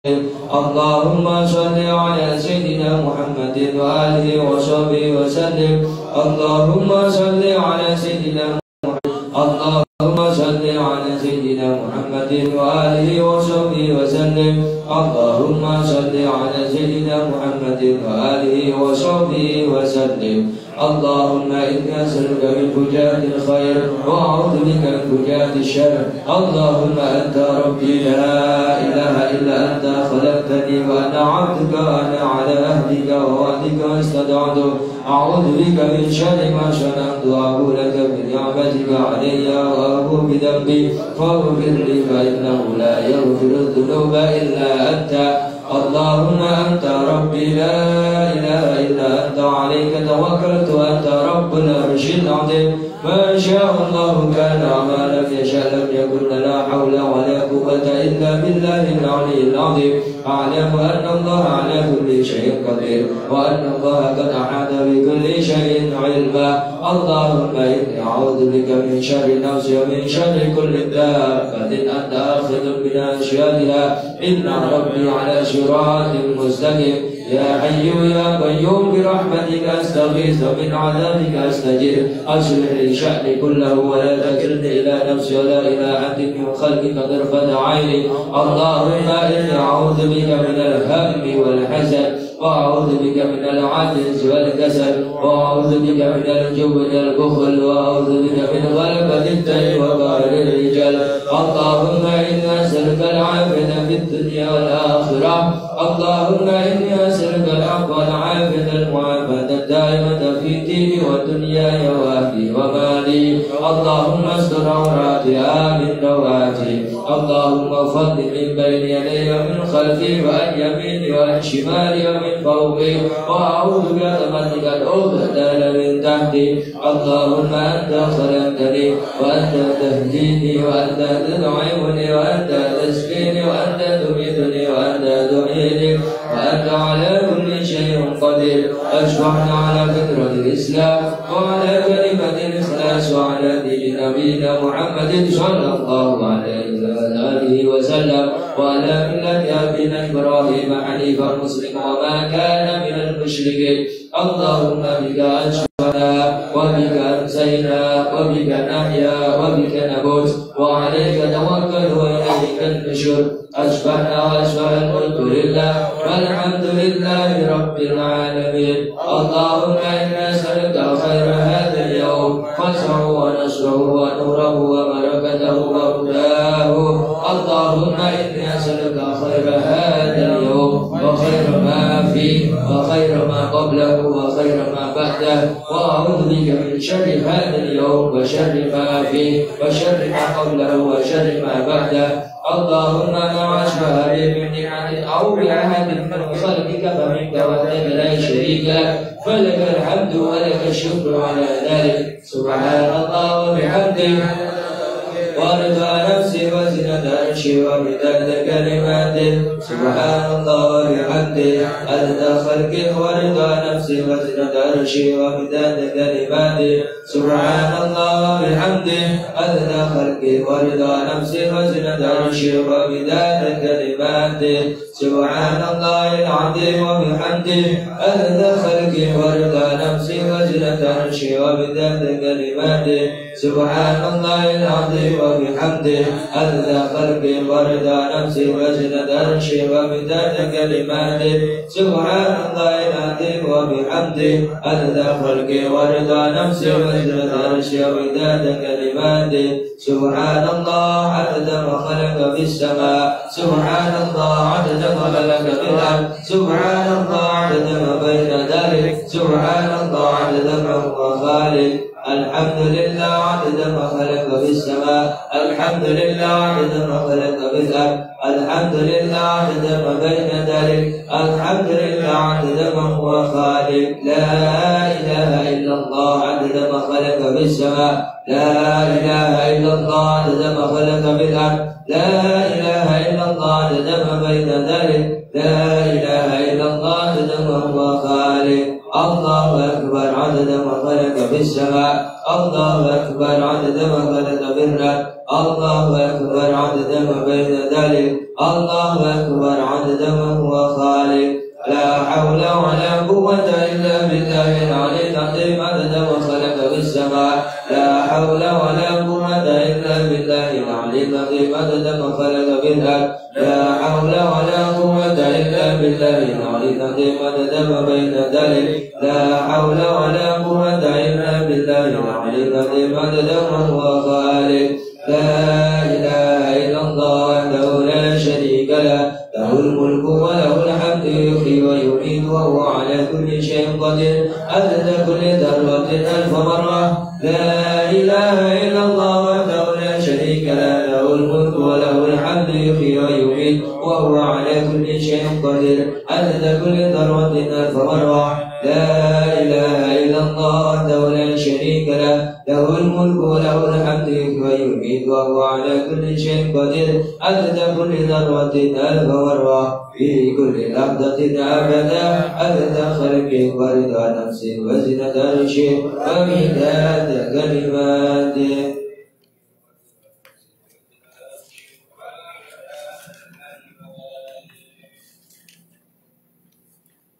اللهم صل على سيدنا محمد وآله وصحبه وسلم. اللهم صل على سيدنا محمد. اللهم صل على سيدنا محمد وآله وصحبه وسلم. اللهم صل على سيدنا محمد وآله وصحبه وسلم. اللهم إني أسألك من فجاءة الخير وأعوذ بك من فجاءة الشر. اللهم أنت ربي لا إله إلا أنت، خلقتني وأنا عبدك وأنا على عهدك ووعدك ما استطعت. أعوذ بك من شر ما صنعت وأبو لك بنعمتك علي وأبو بذنبي فاغفر لي فإنه لا يغفر الذنوب إلا أنت. اللهم أنت ربي لا إله إلا أنت، عليك توكلت وأنت رب العرش العظيم. ما شاء الله كان وما لم يشاء لم يكن، لا حول ولا قوة إلا بالله العلي العظيم. أعلم أن الله على كل شيء قدير وأن الله قد أحاط بكل شيء علما. اللهم إني أعوذ بك من شر نفسي ومن شر كل دابة أنت آخذ بناصيتها، إن ربي على صراط مستقيم. يا حي يا قيوم برحمتك أستغيث ومن عذابك أستجير. أصلح لي شأني كله ولا تكلني إلى نفسي ولا إلى أحد من خلقك طرفة عيني. اللهم إني أعوذ بك من الهم والحزن، وأعوذ بك من العجز والكسل، وأعوذ بك من الجبن والبخل، وأعوذ بك من غلبة الدين وقهر الرجال. اللهم إني أسألك العافية في الدنيا والآخرة. اللهم إني أسألك العفو والعافية المعافاة الدائمة في ديني ودنياي وأهلي ومالي. اللهم استر عوراتي آمن رواتي. اللهم فضل من بين يدي ومن خلفي وعن يميني وعن شمالي ومن فوقي، وأعوذ بعظمتك أن أغتال من تحتي. اللهم أنت خلقتني وأنت تهديني وأنت تدعمني وأنت تسقيني وأنت تميتني وأنت تحييني وأنت على كل شيء قدير. أشرحنا على فطرة الإسلام وعلى كلمة الإخلاص وعلى دين نبينا محمد صلى الله عليه وسلم وعلى ملة أبينا إبراهيم حنيفا مسلما وما كان من المشركين. اللهم بك أشركنا وبك أمسينا وبك نحيا وبك نموت وعليك توكل وإليك النشور. أشبهنا وأشبه الملك لله والحمد لله رب العالمين. اللهم إنا نسألك خير هذا اليوم فزعه ونصره ونوره وبركته وهداه. اللهم إني أسألك خير هذا اليوم وخير ما فيه وخير ما قبله وخير ما بعده، وأعوذ بك من شر هذا اليوم وشر ما فيه وشر ما قبله وشر ما بعده. اللهم ما أشبه لي من نعمة أو بأحد من خلقك فمنك وحدك لا شريك لك، فلك الحمد ولك الشكر على ذلك. سبحان الله وبحمده ورضا نفسي وزنة عرشي ومداد كلماته. سبحان الله وبحمده عدد خلقه ورضا نفسي وزنة عرشي ومداد كلماته. سبحان الله وبحمده عدد خلقه ورضا نفسي وزنة عرشي ومداد كلماته. سبحان الله العظيم وبحمده عدد خلقه ورضا نفسي وزنة عرشي ومداد كلماته. سبحان الله العظيم وبحمده عدد خلقه ورضا نفسي وزنة عرشي ومداد كلماته. سبحان الله العظيم وبحمده عدد خلقه ورضا نفسي وزنة عرشي ومداد كلماته. سبحان الله عدد ما خلق في السماء. سبحان الله عدد ما خلق في الأرض. سبحان الله عدد ما بين ذلك. سبحان الله عدد ما هو خالق. الحمد لله عدد ما خلق في السماء. الحمد لله عدد ما خلق في الأرض. الحمد لله عدد ما بين ذلك. الحمد لله عدد ما هو خالق. لا إله إلا الله عدد ما خلق في السماء. لا إله إلا الله عدد ما خلق في الأرض. لا إله إلا الله عدد ما بين ذلك. لا إله إلا الله عدد ما هو خالق. الله أكبر عدد ما خلق في السماء. الله أكبر عدد ما خلق منها الله أكبر عدد ما بين ذلك الله أكبر عدد ما هو خالق لا حول ولا قوة إلا بالله العلي العظيم عدد ما خلق في السماء لا حول ولا قوة إلا بالله العلي العظيم عدد ما خلق في الأرض لا حول ولا قوة إلا بالله العلي العظيم عدد ما بين ذلك لا حول ولا قوة إلا بالله العلي العظيم عدد ما هو خالق لا إله إلا الله وحده لا شريك له له الملك وله الحمد يحيي ويميت وهو على كل شيء قدير عدد كل ذرة ألف مرة لا إله إلا الله وحده لا شريك له له الملك وله الحمد يحيي ويميت وهو على كل شيء قدير عدد كل ذرة ألف مرة لا إله إلا الله وحده لا شريك له له الملك وله الحمد يحيي ويميت وهو على كل شيء قدير عدد كل ذرة ألف مرة في كل لحظة أبدا عدد خلقه ورضا نفسه وزنة عرشه ومداد كلماته.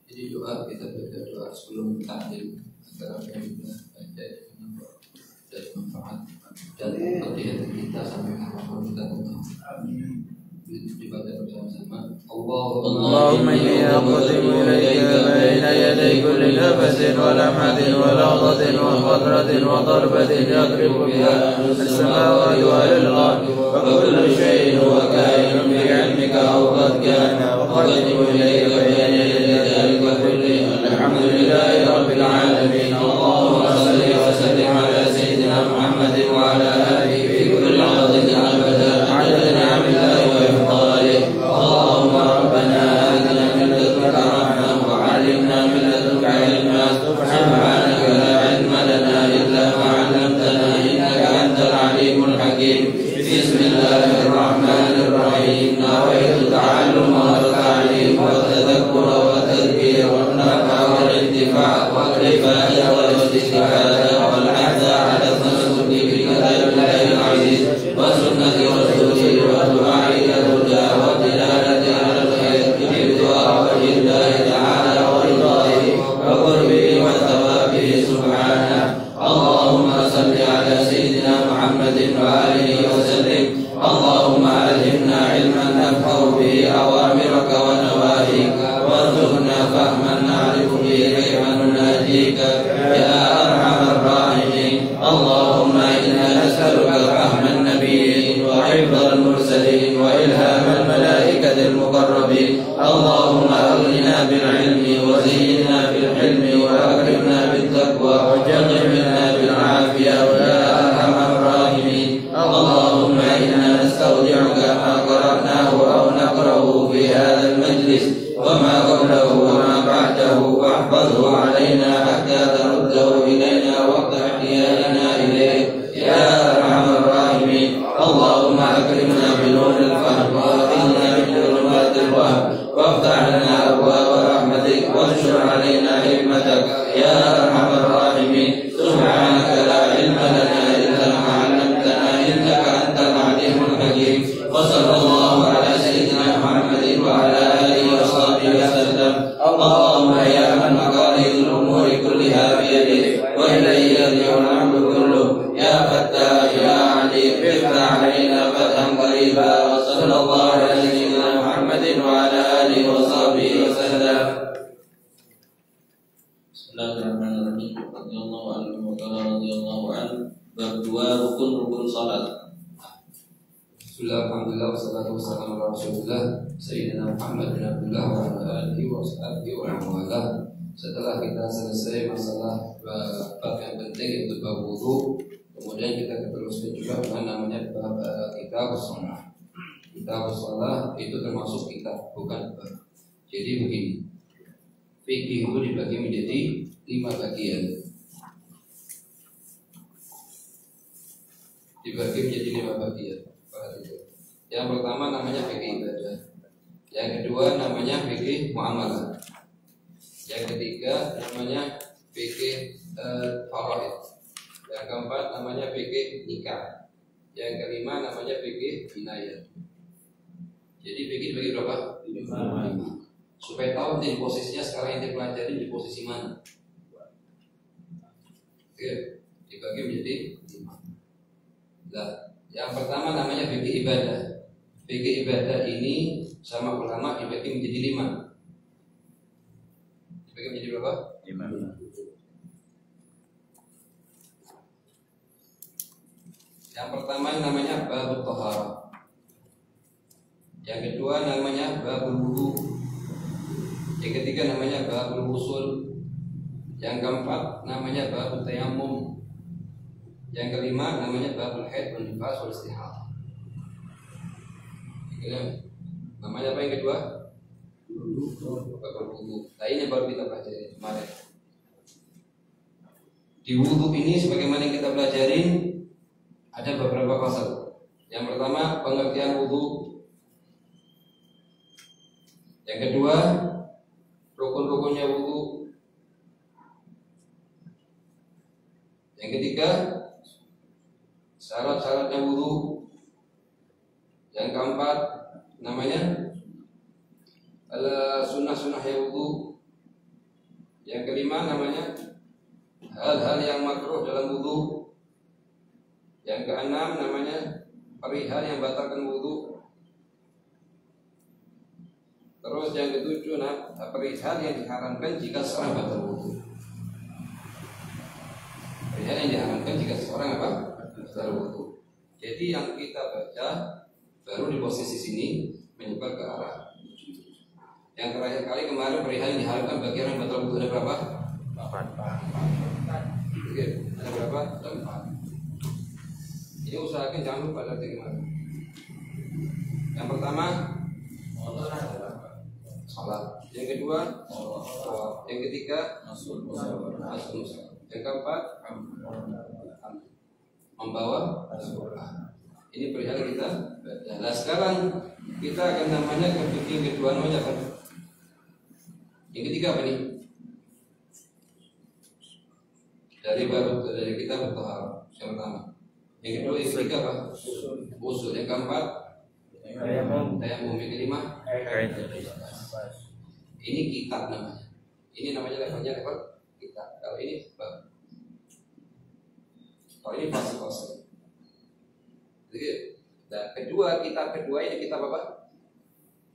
Jadi doa kita baca doa sebelum tahlil agar kita baca dan manfaat dan kegiatan kita sampai kapan kita tahu. Dibaca bersama-sama. Allahumma inni aqdimu ilayka baina yaday kulli nafasin wa lamhatin wa lahzatin wa qatratin wa darbatin yaqribu biha as-samawati wal ardi wa kullu shay'in huwa kainun bi 'ilmika aw qad kana wa aqdimu ilayka baina yaday kulli alhamdulillahi rabbil alamin. Allahumma salli wa sallim ala sayyidina Muhammadin wa ala alihi fi kulli lahzatin abada 'adada ni'amillahi wa ifdalihi. Allahumma rabbana atina min ladunka rahmah wa 'allimna min ladunka 'ilma subhanaka la 'ilma lana illa ma 'allamtana innaka antal 'alimul hakim. Bismillahirrahmanirrahim. Nawaitu ta'alluma wa ta'lim wa tadhakkura wa tadhkir wa nafa wal intifa' wa rifa'ata wal istifada wal 'adha 'ala thamasuki bi kitabillahi al-'aziz wa sunnati rasulihi wa du'a ila huda wa tilalati 'ala al-khair bi du'a wa lillahi ta'ala wa ridahi wa qurbihi wa thawabihi subhanahu. Allahumma salli ala sayyidina Muhammadin wa alihi wa sallim. Allahumma alhimna ilman nafqahu bihi awamiraka wa nawahika warzuqna fahman na'rifu bihi kayfa nunajika ya arhamar rahimin. Allahumma inna nas'aluka fahman nabiyyin wa hifdhal mursalin wa ilhamal malaikatil muqarrabin. Allahumma aghnina bil ilmi wa zayyinna bil hilmi wa akrimna bit taqwa wa jannibna bil afiyah ya arhamar rahimin. Allahumma inna nastawdi'uka ma qara'nahu aw naqra'uhu fi hadzal majlis wa ma qablahu wa ma ba'dahu wahfazhu 'alaina hatta taruddahu ilayna waqta ihtiyaina ilayk ya arhamar rahimin. Allahumma akrimna bi nuril fahm wa aghithna min dhulumatil wahm وافتح لنا أبواب رحمتك وانشر علينا حكمتك يا أرحم الراحمين. سبحانك لا علم لنا إلا ما علمتنا إنك أنت العليم الحكيم. وصلى الله على سيدنا محمد وعلى آله وصحبه وسلم. اللهم يا من مقاليد الأمور كلها بيدك وإليه يرجع الأمر كله يا فتاح يا عليم افتح علينا فتحا قريبا. وصلى الله على سيدنا محمد وعلى آله وصحبه وسلم. Bismillahirrahmanirrahim. Radhiyallahu anhu wa qala radhiyallahu anhu. Bab 2 rukun salat. Bismillah, alhamdulillah, wassalatu wassalamu ala rasulillah Sayyidina Muhammad bin Abdullah wa ala alihi wa sahbihi wa ala. Setelah kita selesai masalah bab yang penting itu bab wudu, kemudian kita teruskan juga dengan namanya bab kitab shalah. Kitab shalah itu termasuk kitab, bukan bab. Jadi begini, fikih itu dibagi menjadi 5 bagian. Dibagi menjadi 5 bagian. Yang pertama namanya fikih ibadah. Yang kedua namanya fikih muamalah. Yang ketiga namanya fikih faraid. Yang keempat namanya fikih nikah. Yang kelima namanya fikih jinayah. Jadi fikih bagi berapa? 5. Supaya tahu di posisinya sekarang yang dipelajari di posisi mana. Oke, dibagi menjadi 5. Nah, yang pertama namanya fikih ibadah. Fikih ibadah ini sama ulama dibagi menjadi 5. Dibagi menjadi berapa? 5. Yang pertama namanya babut thaharah. Yang kedua namanya babul wudu. Yang ketiga namanya babul usul. Yang keempat namanya babul tayammum. Yang kelima namanya babul haid wal nifas wal istihadah. Namanya apa yang kedua? Babul wudu. Nah ini baru kita pelajari kemarin. Di wudu ini sebagaimana yang kita pelajarin ada beberapa pasal. Yang pertama pengertian wudu. Yang kedua rukun-rukunnya wudu. Yang ketiga syarat-syaratnya wudu. Yang keempat namanya sunnah-sunnahnya wudu. Yang kelima namanya hal-hal yang makruh dalam wudu. Yang keenam namanya perihal yang batalkan wudu. Terus yang ketujuh perihal yang diharamkan jika seorang batal wudu. Perihal yang diharamkan jika seorang batal wudu. Jadi yang kita baca baru di posisi sini menyebar ke arah. Yang terakhir kali kemarin perihal yang diharamkan bagi orang batal wudu ada berapa? 4. Oke, ada berapa? Ada 4. Ini usahakan jangan lupa dari kemarin. Yang pertama salat. Yang kedua yang ketiga yang keempat membawa Al-Quran. Ini perihal kita. Nah sekarang kita akan namanya ke fikih kedua namanya apa? Yang ketiga apa nih? Dari kita bertahap yang pertama. Yang kedua yang ketiga apa? Usul. Yang keempat tayammum. Yang kelima ini kitab namanya. Ini namanya levelnya level kitab. Kalau ini bab. Kalau ini fasal-fasal. Jadi, nah kedua kitab kedua ini kitab apa?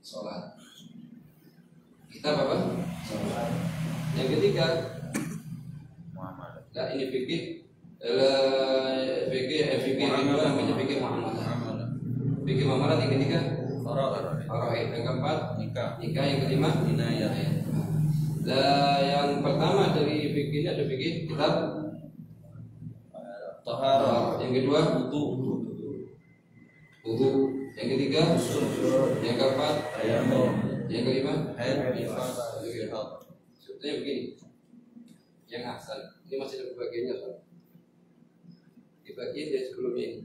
Sholat. Kitab apa? Sholat. Yang ketiga muamalah. Nah ini fikih kedua namanya fikih muamalah. Fikih muamalah yang ketiga faraid. Yang keempat nikah. Yang kelima jinayah. Nah yang pertama dari fikih ini ada fikih kitab taharah. Yang kedua wudu. Yang ketiga yang keempat tayammum. Yang kelima haid nifas. Sebetulnya begini. Yang asal ini masih ada bagiannya soal. Di bagian dari sebelumnya ini.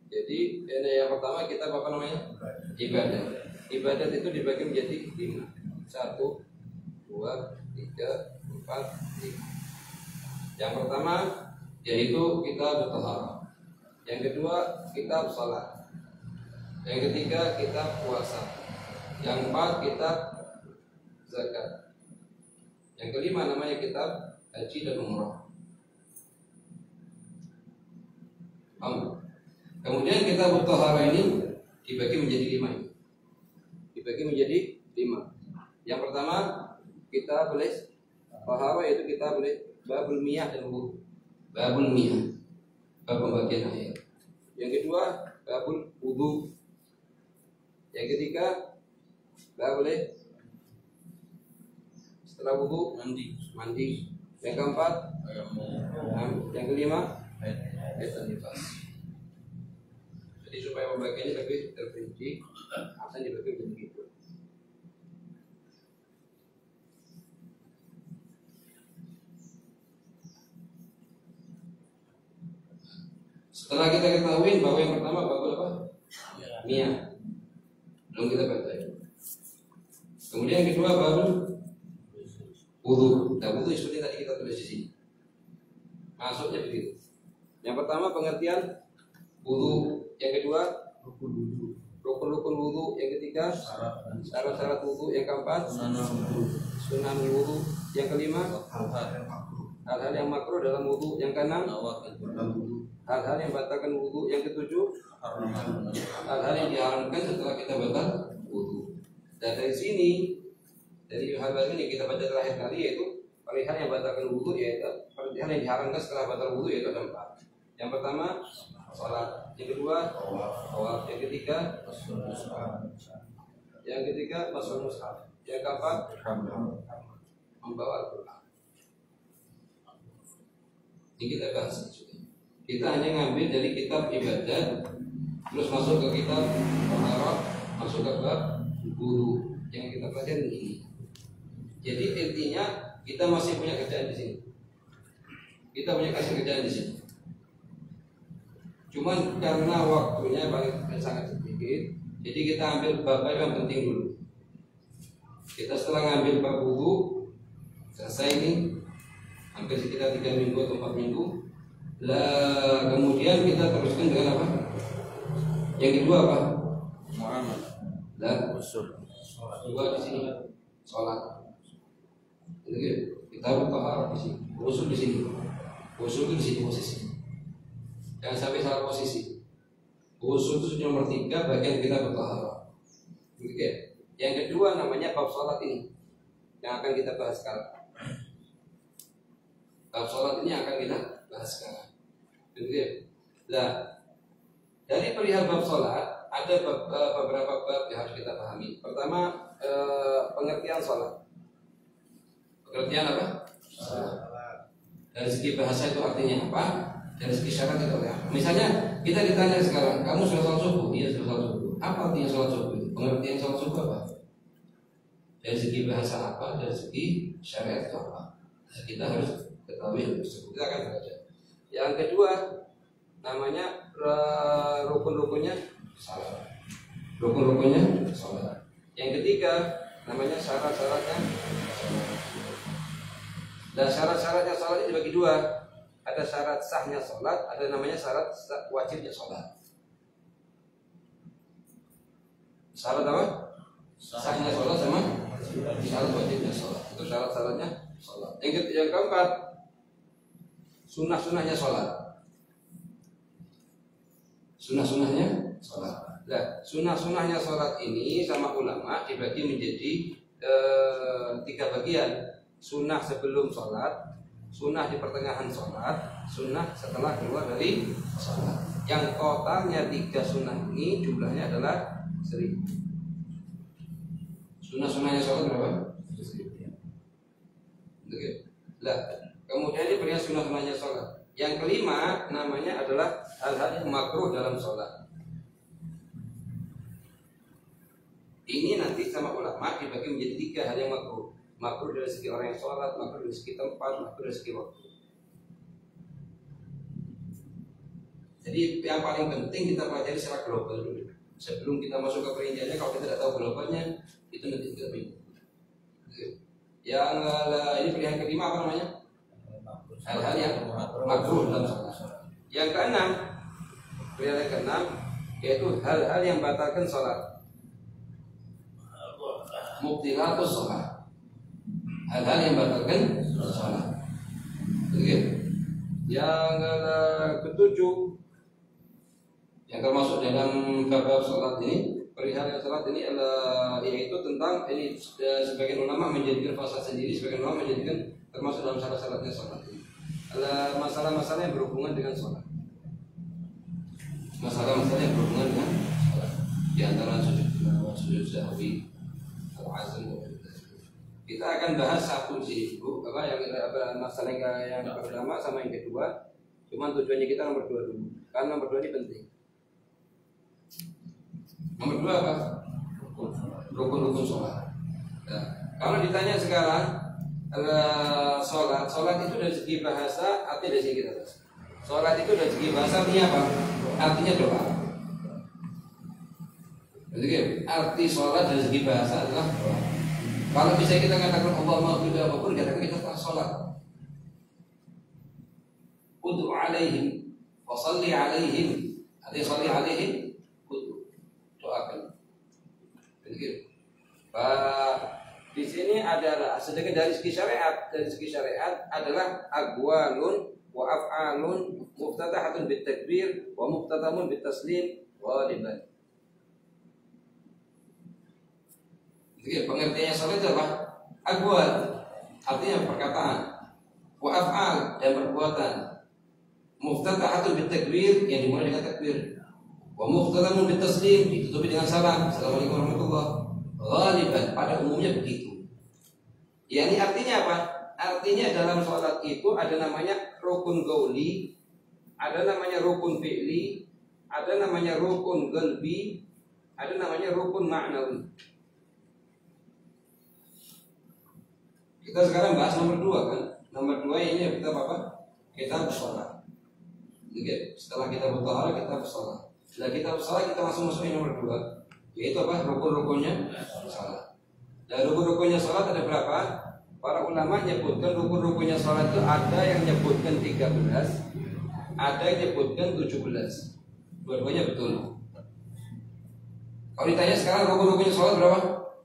Jadi yang pertama kita apa namanya? Ibadah. Ibadah itu dibagi menjadi 5. 1, 2, 3, 4, 5. Yang pertama yaitu kita bertaharah. Yang kedua kita salat. Yang ketiga kita puasa. Yang keempat kita zakat. Yang kelima namanya kitab haji dan umrah. Kemudian kita bertaharah ini dibagi menjadi 5. Dibagi menjadi 5. Yang pertama kita boleh taharah yaitu kita boleh babul miyah dan wudu. Babul miyah, bab pembagian air. Yang kedua babul wudu. Yang ketiga babul setelah wudu mandi. Yang keempat yang kelima haid dan nifas. Jadi supaya pembagiannya lebih terperinci, akan dibagi begitu. Setelah kita ketahui bahwa yang pertama babul apa? Miyah. Belum kita baca. Kemudian yang kedua babul wudu. Nah, wudu seperti tadi kita tulis di sini. Maksudnya begitu. Yang pertama pengertian wudu, yang kedua rukun-rukun wudu, yang ketiga syarat-syarat wudu, yang keempat sunan wudu, yang kelima hal-hal yang makruh dalam wudu, yang keenam hal-hal yang batalkan wudu, yang ketujuh hal-hal yang diharamkan setelah kita batal wudu. Dan dari sini, dari hal-hal ini kita baca terakhir kali yaitu perihal yang batalkan wudu, yaitu perihal yang diharamkan setelah batal wudu, yaitu ada 4. Yang pertama salat, yang kedua tawaf, yang ketiga masuk mushaf, yang keempat membawa Al-Quran. Ini kita bahas. Kita hanya ngambil dari kitab ibadah, terus masuk ke kitab taharah, masuk ke bab wudu yang kita pelajari ini. Jadi intinya kita masih punya kerjaan di sini. Kita punya kerjaan di sini. Cuman karena waktunya sangat sedikit, jadi kita ambil bab yang penting dulu. Kita setelah ngambil bab wudu selesai ini, hampir sekitar 3 minggu atau 4 minggu. Lah kemudian kita teruskan dengan apa? Yang kedua apa? Muhammad. Lah usul. Dua di sini sholat. Jadi kita bertaharah di sini, usul di sini, usul di sini posisi. Jangan sampai salah posisi. Usul itu nomor 3 bagian kita bertaharah. Oke. Yang kedua namanya bab sholat ini yang akan kita bahas sekarang. Bab sholat ini akan kita bahas sekarang. Oke. Nah, dari perihal bab sholat ada beberapa bab yang harus kita pahami. Pertama pengertian sholat. Pengertian apa? Sholat. Dari segi bahasa itu artinya apa? Dari segi syarat itu apa? Misalnya kita ditanya sekarang, kamu sudah sholat subuh? Iya sudah sholat subuh. Apa artinya sholat subuh? Pengertian sholat subuh apa? Dari segi bahasa apa? Dari segi syariat itu apa? Nah, kita harus ketahui hal tersebut. Kita akan belajar. Yang kedua namanya rukun-rukunnya salat. Rukun-rukunnya salat. Yang ketiga namanya syarat-syaratnya salat. Dan syarat-syaratnya salat ini dibagi 2. Ada syarat sahnya sholat, ada namanya syarat wajibnya sholat. Syarat apa? Sahnya sholat sama syarat wajibnya sholat. Itu syarat-syaratnya sholat. Yang keempat, sunnah-sunnahnya sholat. Sunnah-sunnahnya sholat. Nah, sunnah-sunnahnya sholat ini sama ulama dibagi menjadi 3 bagian. Sunnah sebelum sholat, sunnah di pertengahan sholat, sunnah setelah keluar dari sholat. Yang totalnya 3 sunnah ini jumlahnya adalah 1000. Sunnah-sunnahnya sholat berapa? 1000. Oke. Nah, kemudian ini perihal sunnah-sunnahnya sholat. Yang kelima namanya adalah hal-hal yang makruh dalam sholat. Ini nanti sama ulama dibagi menjadi 3 hal yang makruh. Makruh dari segi orang yang sholat, makruh dari segi tempat, makruh dari segi waktu. Jadi yang paling penting kita pelajari secara global dulu. Sebelum kita masuk ke perinciannya, kalau kita tidak tahu globalnya, itu nanti tidak bingung. Yang ini pilihan kelima apa namanya? Hal-hal yang makruh dalam sholat. Yang keenam, pilihan yang keenam yaitu hal-hal yang batalkan sholat. Mubtilatus sholat. Hal-hal yang batalkan sholat. Oke. Yang ketujuh yang termasuk dalam bab sholat ini, perihal sholat ini adalah yaitu tentang ini sebagian ulama menjadikan fasal sendiri, sebagian ulama menjadikan termasuk dalam syarat-syaratnya sholat ini adalah masalah-masalah yang berhubungan dengan sholat. Masalah-masalah yang berhubungan dengan sholat, di antara sujud sahwi, al-azm. Kita akan bahas satu sih, Bu. Apa yang kita masalah yang pertama sama yang kedua. Cuman tujuannya kita nomor 2 dulu. Karena nomor 2 ini penting. Nomor 2 apa? Rukun-rukun sholat. Nah, kalau ditanya sekarang sholat itu dari segi bahasa artinya dari segi kita. Sholat itu dari segi bahasa artinya apa? Artinya doa. Jadi arti sholat dari segi bahasa adalah doa. Kalau bisa kita katakan Allahumma ighfir apapun, katakan kita telah sholat. Ud'u alaihim wa shalli alaihim. Artinya shalli alaihim, doakan. Begitu. Di sini adalah sedangkan dari segi syariat adalah aqwalun wa af'alun muftatahatun bit takbir wa muftatamun bit taslim ghaliban. Jadi pengertiannya salat itu apa? Aqwal artinya perkataan, wa af'al dan perbuatan. Muftatahatun bit takbir yang dimulai dengan takbir. Wa muftatamun bit taslim ditutupi dengan salam. Assalamualaikum warahmatullahi wabarakatuh. Ghaliban pada umumnya begitu. Ya, ini artinya apa? Artinya dalam sholat itu ada namanya rukun gauli, ada namanya rukun fi'li, ada namanya rukun qalbi, ada namanya rukun ma'nawi. Kita sekarang bahas nomor 2 kan. Nomor 2 ini kita apa? Kita bersolat. Oke, setelah kita bertohara kita bersolat. Setelah kita bersolat kita langsung masuk nomor 2, yaitu apa? Rukun-rukunnya sholat. Dan rukun-rukunnya sholat ada berapa? Para ulama menyebutkan rukun-rukunnya sholat itu ada yang menyebutkan 13, ada yang menyebutkan 17. Dua-duanya betul. Kalau ditanya sekarang rukun-rukunnya sholat berapa?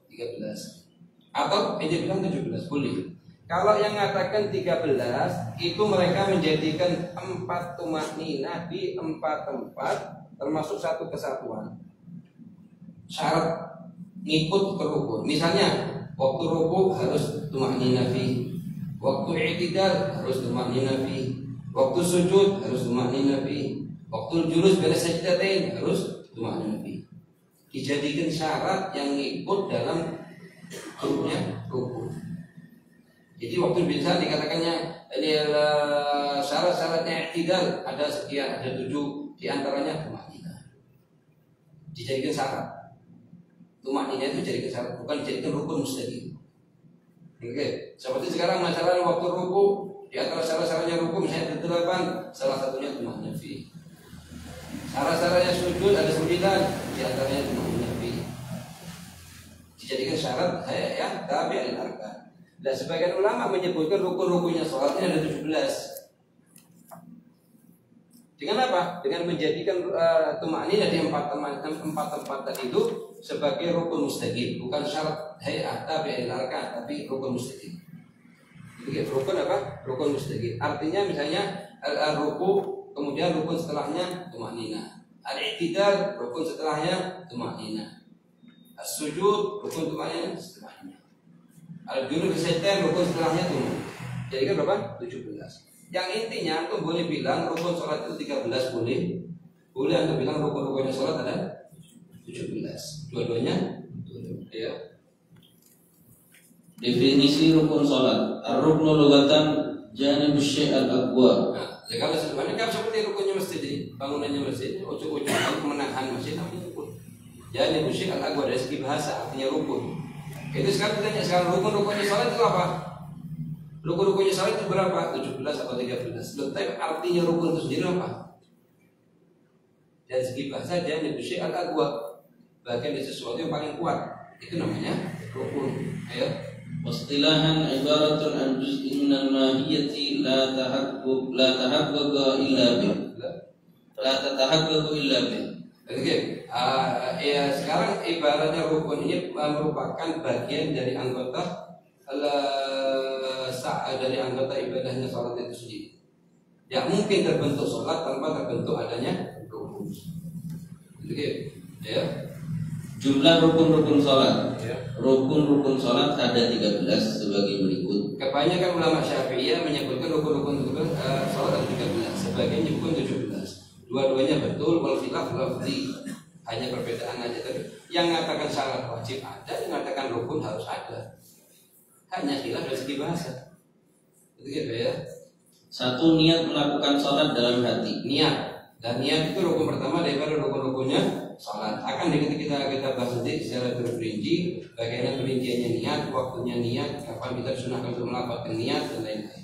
13. Atau yang bilang 17, boleh. Kalau yang mengatakan 13 itu mereka menjadikan 4 tumakninah di 4 tempat termasuk satu kesatuan. Syarat ngikut ke rukun. Misalnya waktu rukuk harus tumakninah fi, waktu i'tidal harus tumakninah fi, waktu sujud harus tumakninah fi, waktu julus baina sajdatain harus tumakninah fi. Dijadikan syarat yang ngikut dalam rukuknya rukun. Jadi waktu bisa dikatakannya ini syarat-syaratnya i'tidal ada sekian, ada 7 di antaranya tumakninah. Dijadikan syarat. Tumakninah itu jadikan syarat, bukan dijadikan rukun mustaqim. Oke, seperti sekarang masalah waktu rukuk, di antara syarat-syaratnya rukuk misalnya ada 8, salah satunya tumakninah fi. Syarat-syaratnya sujud ada 9, di antaranya tumakninah fi. Dijadikan syarat ya tabi' al-arkan. Dan sebagian ulama menyebutkan rukun-rukunnya sholat ini ada 17. Dengan apa? Dengan menjadikan tumakninah di 4 tempat tadi itu sebagai rukun mustaqim, bukan syarat hay'ah tabi' al-arkan, tapi rukun mustaqim. Jadi rukun apa? Rukun mustaqim. Artinya misalnya al-ruku, kemudian rukun setelahnya tumakninah. Al-i'tidal, rukun setelahnya tumakninah. As-sujud, rukun tumakninah setelahnya. Al-julus sajdah, rukun setelahnya tumakninah. Jadi kan berapa? 17. Yang intinya antum boleh bilang rukun sholat itu 13 boleh. Boleh antum bilang rukun-rukunnya sholat ada 17. Dua-duanya ya. Definisi rukun sholat. Ar-ruknu lughatan janibus syai' al-aqwa. Nah, ya kalau sebenarnya kan seperti rukunnya masjid ini, bangunannya masjid, ujung-ujung menahan masjid namanya rukun. Janibus syai' al-aqwa dari segi bahasa artinya rukun. Itu sekarang ditanya sekarang rukun-rukunnya sholat itu apa? Rukun-rukunnya sholat itu berapa? 17 atau 13. Tapi artinya rukun itu sendiri apa? Dari segi bahasa dia nyebutnya al-aqwa, bagian dari sesuatu yang paling kuat. Itu namanya rukun. Ayo. Wastilahan ibaratun an juz'in minal mahiyati la tahaqqaq illa bih. La tatahaqqaq illa bih. Oke. Ya sekarang ibaratnya rukun ini merupakan bagian dari anggota dari anggota ibadahnya sholat itu sendiri. Ya mungkin terbentuk sholat tanpa terbentuk adanya rukun. Oke, ya. Jumlah rukun-rukun sholat. Ya. Rukun-rukun sholat ada 13 sebagai berikut. Kebanyakan ulama Syafi'iyah menyebutkan rukun-rukun sholat ada 13, sebagian menyebutkan 17. Dua-duanya betul, wal khilaf lafzi. Hanya perbedaan aja tadi. Yang mengatakan syarat wajib ada, yang mengatakan rukun harus ada. Hanya khilaf dari segi bahasa. Gitu ya. Satu, niat melakukan sholat dalam hati. Niat, dan niat itu rukun pertama daripada rukun-rukunnya sholat. Akan kita bahas nanti secara terperinci bagaimana perinciannya niat, waktunya niat, kapan kita disunahkan untuk melakukan niat dan lain-lain.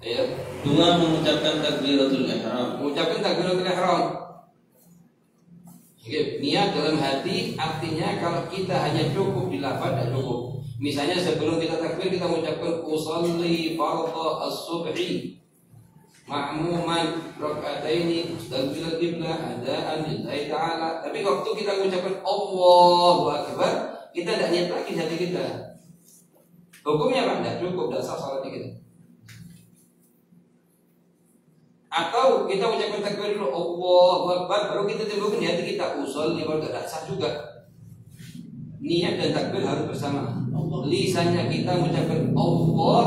Ya. Dua, mengucapkan takbiratul ihram. Mengucapkan takbiratul ihram. Oke, niat dalam hati artinya kalau kita hanya cukup di lafaz tidak cukup. Misalnya sebelum kita takbir kita mengucapkan usolli fardhu as-subhi ma'muman raka'ataini mustaqbilal qiblah adaan lillahi ta'ala. Tapi waktu kita mengucapkan Allahu akbar, kita tidak niat lagi hati kita. Hukumnya apa? Tidak cukup, tidak sah salat kita. Atau kita mengucapkan takbir dulu Allahu akbar, baru kita timbulkan di hati kita usolli fardhu, tidak sah juga. Niat dan takbir harus bersama. Lisannya kita mengucapkan Allah,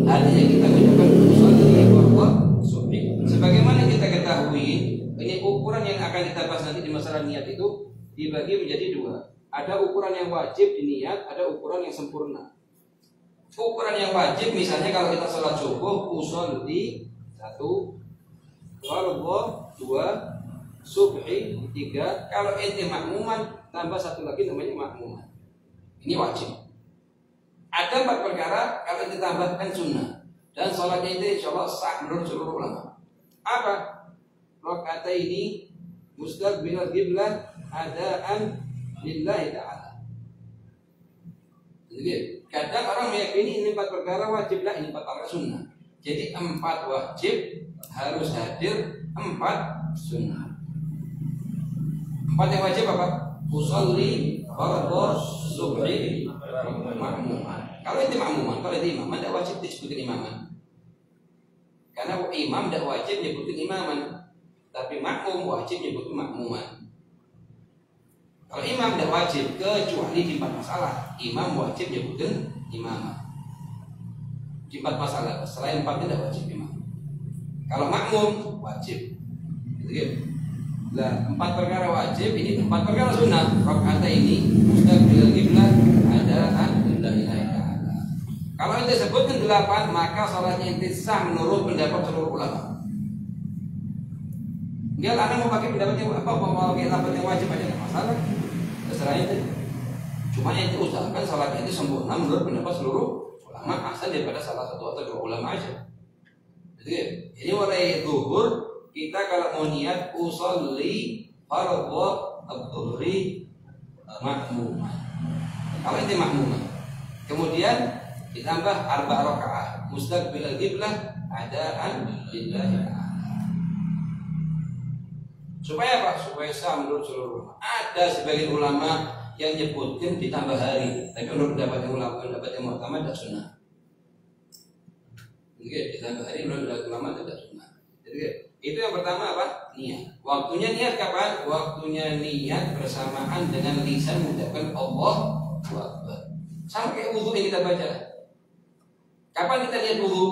hatinya kita mengucapkan usolli fardhu subhi. Sebagaimana kita ketahui, ini ukuran yang akan kita bahas nanti di masalah niat itu dibagi menjadi dua. Ada ukuran yang wajib di niat, ada ukuran yang sempurna. Ukuran yang wajib misalnya kalau kita sholat subuh usolli 1, fardhu 2, subhi 3. Kalau ente makmuman tambah 1 lagi namanya makmuman. Ini wajib. Ada 4 perkara kalau ditambahkan sunnah dan sholatnya itu insya Allah sah menurut seluruh ulama. Apa? Raka'ataini mustaqbilal qiblah adaan lillahi ta'ala. Jadi kadang orang meyakini ini 4 perkara wajib, lah ini 4 perkara sunnah. Jadi 4 wajib harus hadir, 4 sunnah. 4 yang wajib apa? Usolli fardhu subhi makmuman. Kalau itu makmuman, kalau itu imaman tidak wajib disebutin imaman. Karena imam tidak wajib nyebutin imaman, tapi makmum wajib nyebutin makmuman. Kalau imam tidak wajib kecuali di 4 masalah, imam wajib nyebutin imaman. Di 4 masalah, selain 4 tidak wajib imam. Kalau makmum wajib. Gitu. Nah, 4 perkara wajib, ini 4 perkara sunnah. Rakaat ini mustaqbilal qiblah adaan lillahi ta'ala. Kalau ente sebutkan 8, maka salatnya ente sah menurut pendapat seluruh ulama. Dia anak mau pakai pendapat yang apa, mau pakai pendapat yang wajib aja enggak masalah. Terserah ente. Cuma ente usahakan salatnya itu sempurna menurut pendapat seluruh ulama, asal daripada salah satu atau 2 ulama aja. Jadi ini mulai zuhur kita kalau mau niat usolli fardhu adh-dhuhri makmuman. Kalau itu makmuman. Kemudian ditambah 4 rakaat mustaqbilal qiblah adaan lillahi ta'ala. Supaya apa? Supaya sah menurut seluruh ulama. Ada sebagian ulama yang nyebutkan ditambah hari, tapi menurut pendapat yang utama tidak sunnah. Jadi ditambah hari menurut pendapat ulama tidak sunnah. Jadi itu yang pertama apa? Niat. Waktunya niat kapan? Waktunya niat bersamaan dengan lisan mengucapkan Allahu Akbar. Sama kayak wudu yang kita baca. Kapan kita niat wudu?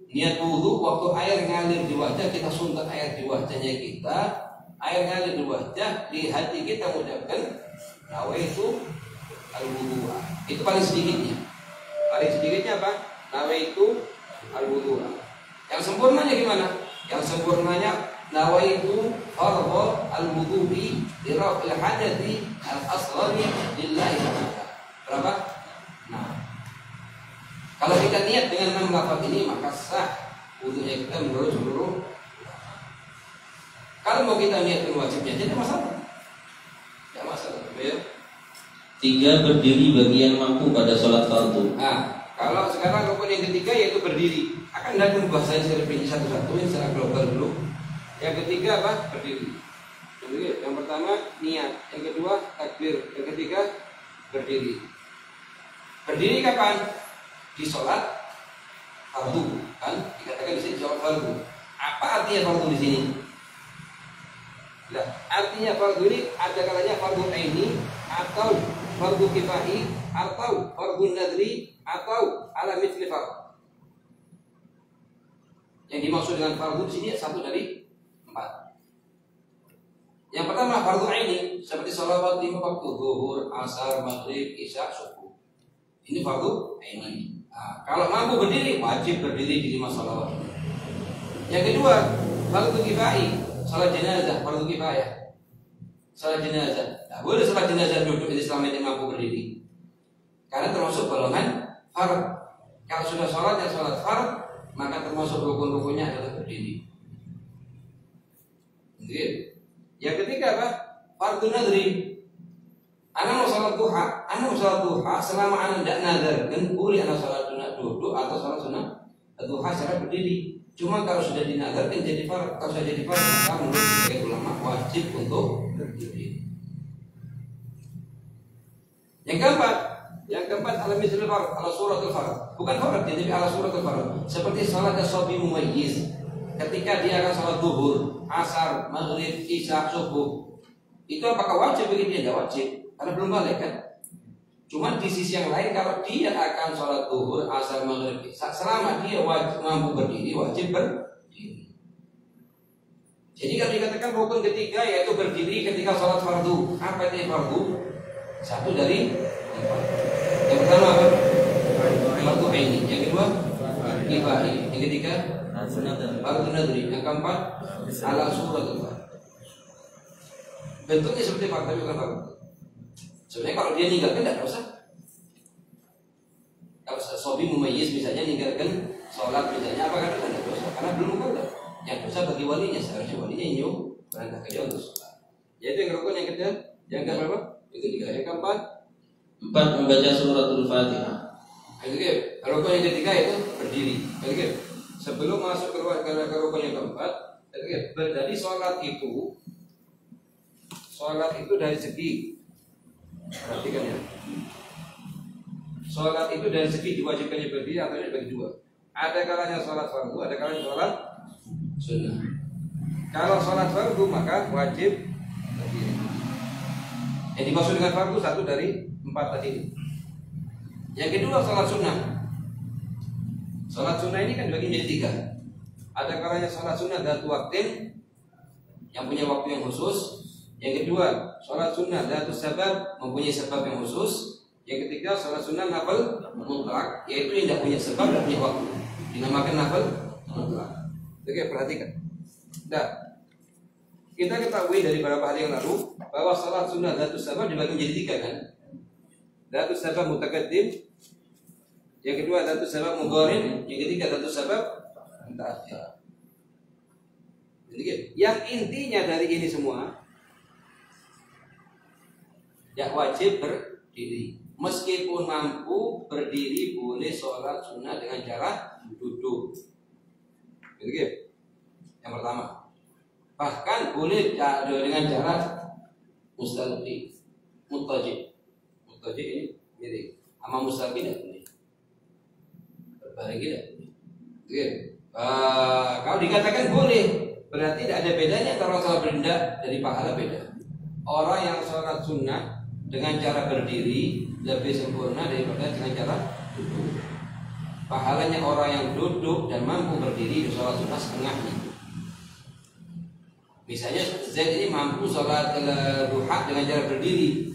Niat wudu waktu air ngalir di wajah, kita suntak air di wajahnya kita. Air ngalir di wajah, di hati kita mengucapkan nawaitu al-wudu'a. Itu paling sedikitnya. Paling sedikitnya apa? Nawaitu al-wudu'a. Yang sempurnanya gimana? Yang sempurnanya nawaitu fardhu al-wudu'i li raf'il hadathi al-asghari lillahi ta'ala. Berapa? Nah. Kalau kita niat dengan 6 lafaz ini maka sah wudunya kita menurut seluruh. Kalau mau kita niatkan wajibnya tidak masalah. Tidak masalah. Ya. 3. Berdiri bagi yang mampu pada sholat fardu. Nah, kalau sekarang rukun yang ketiga yaitu berdiri. Akan datang bahasanya secara rinci satu-satu secara global dulu. Yang ketiga apa? Berdiri. Jadi, yang pertama niat, yang kedua takbir, yang ketiga berdiri. Berdiri kapan? Di sholat fardu, kan? Dikatakan di sini sholat fardu. Apa artinya fardu di sini? Nah, artinya fardu ini ada kalanya fardu aini atau fardu kifahi atau fardu nadri atau ala mithli fardu. Yang dimaksud dengan fardu di sini satu dari 4. Yang pertama fardu aini seperti sholawat 5 waktu zuhur, asar, maghrib, isya, subuh. Ini fardu aini. Nah, kalau mampu berdiri wajib berdiri di 5 sholawat. Yang kedua fardu kifahi, salat jenazah, fardu kifayah. Salat jenazah. Nah, boleh salat jenazah duduk selama dia mampu berdiri. Karena termasuk golongan fard. Kalau sudah sholat yang sholat fard, maka termasuk rukun-rukunnya adalah berdiri. Yang ketiga apa? Fardhu nadri. Ana mau salat duha selama ana tidak nazar, kan boleh ana salat sunat duduk atau salat sunat duha secara berdiri. Cuma kalau sudah dinazarkan jadi fardhu, kalau sudah jadi fardhu maka menurut sebagian ulama wajib untuk berdiri. Yang keempat ala misalnya fardhu, ala suratul fardhu. Bukan fardhu tapi ala suratul fardhu. Seperti salat as-shabi mumayyiz. Ketika dia akan salat zuhur, asar, maghrib, isya, subuh. Itu apakah wajib bagi dia? Tidak wajib. Karena belum balik kan. Cuma di sisi yang lain kalau dia akan sholat zuhur, asar, maghrib, selama dia mampu berdiri, wajib berdiri. Jadi kalau dikatakan rukun ketiga yaitu berdiri ketika sholat fardu. Apa itu fardu? Satu dari empat. Yang pertama apa? Fardu aini. Yang kedua kifai. Yang ketiga fardu nadri. Yang keempat ala suratul fardhu. Bentuknya seperti fardu tapi bukan fardu. Sebenarnya kalau dia ninggalkan tidak dosa. Kalau sobi mumayyiz misalnya ninggalkan sholat misalnya apa kan tidak dosa karena belum mukallaf. Yang dosa bagi walinya, seharusnya walinya nyuruh perintah dia untuk sholat. Yaitu yang rukun yang ketiga, yang keberapa? Yang ketiga, yang keempat. Membaca suratul Fatihah. Yang ketiga, rukun yang ketiga itu berdiri. Yang ketiga, sebelum masuk ke rukun yang keempat, yang ketiga, jadi sholat itu dari segi, perhatikan ya. Sholat itu dari segi diwajibkannya berdiri atau dibagi dua. Ada kalanya sholat fardu, ada kalanya sholat sunnah. Kalau sholat fardu maka wajib berdiri. Yang dimaksud dengan fardu satu dari empat tadi. Yang kedua sholat sunnah. Sholat sunnah ini kan dibagi menjadi tiga. Ada kalanya sholat sunnah dzatu waktin yang punya waktu yang khusus. Yang kedua, sholat sunnah dzatus sabab mempunyai sebab yang khusus. Yang ketiga, sholat sunnah nafil mutlak, yaitu yang tidak punya sebab dan punya waktu. Dinamakan nafil mutlak. Oke, perhatikan. Nah, kita ketahui dari beberapa hari yang lalu bahwa sholat sunnah dzatus sabab dibagi menjadi tiga kan? Dzatus sabab mutaqaddim, yang kedua dzatus sabab mudharin, yang ketiga dzatus sabab mutaakhir. Jadi, yang intinya dari ini semua ya wajib berdiri. Meskipun mampu berdiri boleh sholat sunnah dengan cara duduk. Gitu. Yang pertama. Bahkan boleh dengan cara mustalqi, muttaji. Muttaji ini miring. Sama mustalqi tidak boleh. Berbaring tidak boleh. Gitu. Kalau dikatakan boleh, berarti tidak ada bedanya antara sholat berindah dari pahala beda. Orang yang sholat sunnah dengan cara berdiri lebih sempurna daripada dengan cara duduk. Pahalanya orang yang duduk dan mampu berdiri di sholat sunnah setengahnya. Misalnya Z ini mampu sholat duha dengan cara berdiri,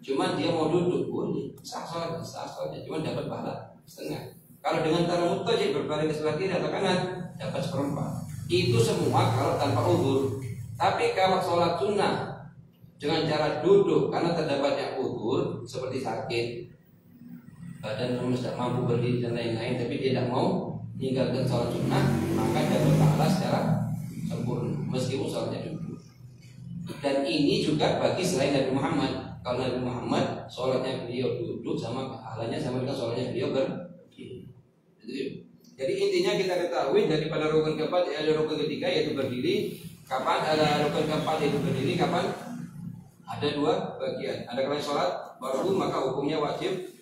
cuma dia mau duduk boleh, sah sholatnya, cuma dapat pahala setengah. Kalau dengan cara muttaji berbaring ke sebelah kiri atau kanan dapat seperempat. Itu semua kalau tanpa uzur. Tapi kalau sholat sunnah dengan cara duduk karena terdapatnya uzur seperti sakit, badan tidak mampu berdiri dan lain-lain, tapi dia tidak mau meninggalkan sholat sunnah, maka dapat pahala secara sempurna meskipun sholatnya duduk. Dan ini juga bagi selain Nabi Muhammad. Kalau Nabi Muhammad sholatnya beliau duduk sama pahalanya sama dengan sholatnya beliau berdiri. Jadi intinya kita ketahui daripada rukun keempat ada rukun ketiga yaitu berdiri. Kapan ada rukun keempat yaitu berdiri? Kapan? Ada dua bagian. Ada kalanya sholat fardu maka hukumnya wajib,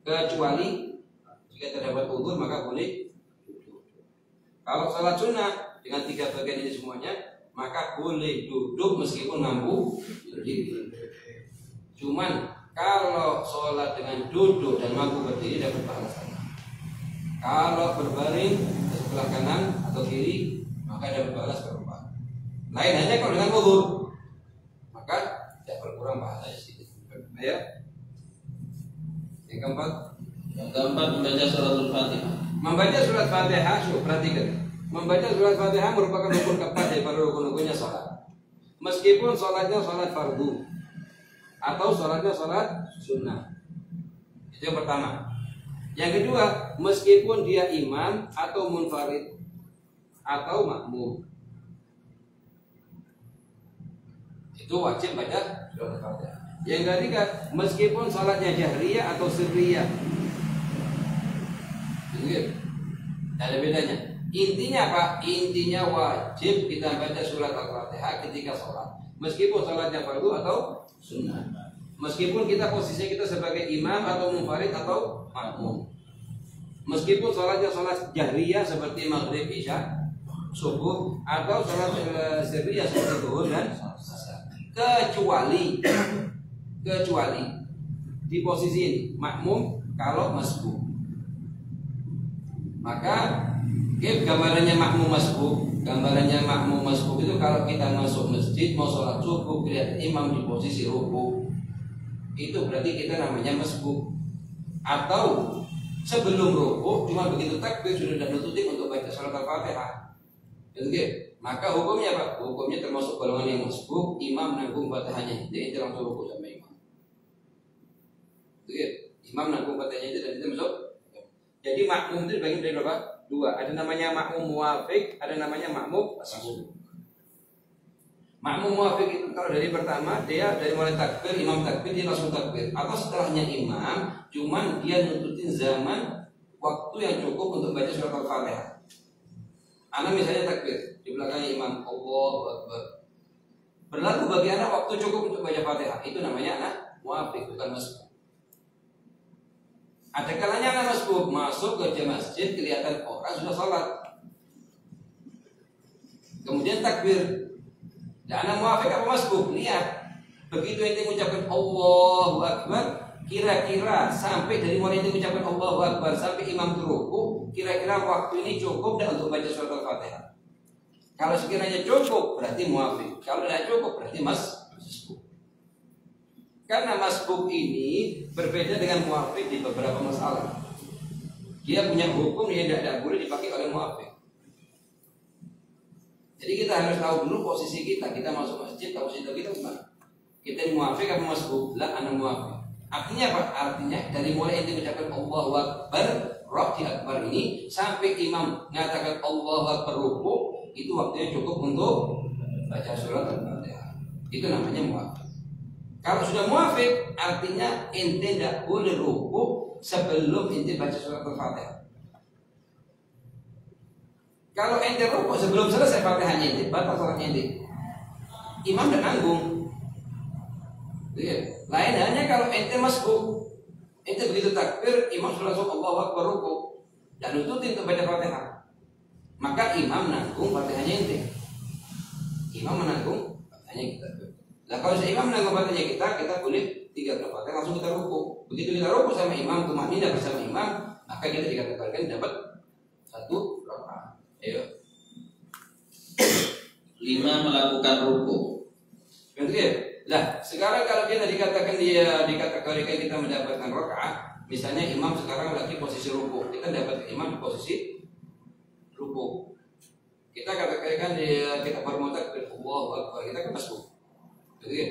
kecuali jika terdapat uzur maka boleh duduk. Kalau sholat sunnah dengan tiga bagian ini semuanya maka boleh duduk meskipun mampu berdiri. Cuman kalau sholat dengan duduk dan mampu berdiri dapat pahala setengah. Kalau berbaring ke sebelah kanan atau kiri maka dapat pahala seperempat. Lain hanya kalau dengan uzur maka tidak berkurang pahalanya sedikit. Ya. Yang keempat membaca suratul Fatihah. Membaca surat Fatihah, perhatikan. Membaca surat Fatihah merupakan rukun keempat daripada rukun-rukunnya sholat. Meskipun sholatnya sholat fardu atau sholatnya sholat sunnah. Itu yang pertama. Yang kedua, meskipun dia imam atau munfarid atau makmum. Itu wajib baca surat Al-Fatihah. Yang ketiga, meskipun salatnya jahriyah atau sirriyah. Gitu. Ada bedanya. Intinya apa? Intinya wajib kita baca surat Al-Fatihah ketika sholat. Meskipun sholatnya fardu atau sunnah. Meskipun kita posisinya kita sebagai imam atau munfarid atau makmum. Meskipun sholatnya sholat jahriyah seperti maghrib, isya, subuh, atau sholat sirriyah seperti zuhur dan asar. Kecuali di posisi ini makmum kalau masbuk. Maka gambarannya makmum masbuk itu kalau kita masuk masjid mau sholat subuh lihat imam di posisi ruku, itu berarti kita namanya masbuk. Atau sebelum ruku cuma begitu takbir sudah nututin untuk baca surat Al-Fatihah. Maka hukumnya apa? Hukumnya termasuk golongan yang masbuk, imam nanggung Fatihahnya, jadi langsung ruku sama imam. Imam nanggung Fatihahnya itu dan itu masuk. Jadi makmum itu dibagi dari berapa? Dua. Ada namanya makmum muwafiq, ada namanya makmum masbuk. Makmum muwafiq itu kalau dari pertama dia dari mulai takbir, imam takbir dia langsung takbir. Atau setelahnya imam, cuman dia nututin zaman waktu yang cukup untuk baca surat Al-Fatihah. Anak misalnya takbir di belakangnya imam, Allahu Akbar. Berlaku bagi anak waktu cukup untuk baca Fatihah. Itu namanya anak muwafiq, bukan masbuk. Ada kalanya anak masbuk masuk ke masjid kelihatan orang sudah sholat, kemudian takbir. Dan anak muwafiq apa masbuk? Lihat, begitu ente mengucapkan Allahu Akbar, kira-kira sampai dari mulai ente mengucapkan Allahu Akbar sampai imam ruku, kira-kira waktu ini cukup dan untuk baca surat Al-Fatihah. Kalau sekiranya cukup berarti muwafiq, kalau tidak cukup berarti masbuk. Karena masbuk ini berbeda dengan muwafiq di beberapa masalah. Dia punya hukum yang tidak boleh dipakai oleh muwafiq. Jadi kita harus tahu dulu posisi kita. Kita masuk masjid, tahu posisi kita gimana? Kita ini muwafiq apa masbuk? Lah, anak muwafiq. Artinya apa? Artinya dari mulai ente mengucapkan Allahu Akbar, Rokti Akbar ini sampai imam mengatakan Allahu Akbar ruku, itu waktunya cukup untuk baca surat Al-Fatihah. Itu namanya muwafiq. Kalau sudah muwafiq, artinya ente tidak boleh ruku sebelum ente baca surat Al-Fatihah. Kalau ente ruku sebelum selesai Fatihahnya ente, batal sholatnya ente. Imam dan nanggung. Lain halnya kalau ente masbuk, ente begitu takbir, imam sudah langsung Allahu Akbar ruku dan nututin untuk baca Fatihah. Maka imam nanggung Fatihahnya ente. Imam menanggung Fatihahnya kita. Nah kalau imam menanggung Fatihahnya kita boleh tiga Fatihah langsung kita ruku. Begitu kita ruku sama imam, tumanina bersama imam, maka kita dikatakan dapat satu rakaat. Ayo. 5. Melakukan ruku. Betul ya? Nah, sekarang kalau kita dikatakan dia dikategorikan kita mendapatkan rakaat, misalnya imam sekarang lagi posisi ruku, kita dapat imam di posisi ruku. Kita katakan dia kita baru mau takbir Allahu Akbar, kita kan masbuk. Betul ya?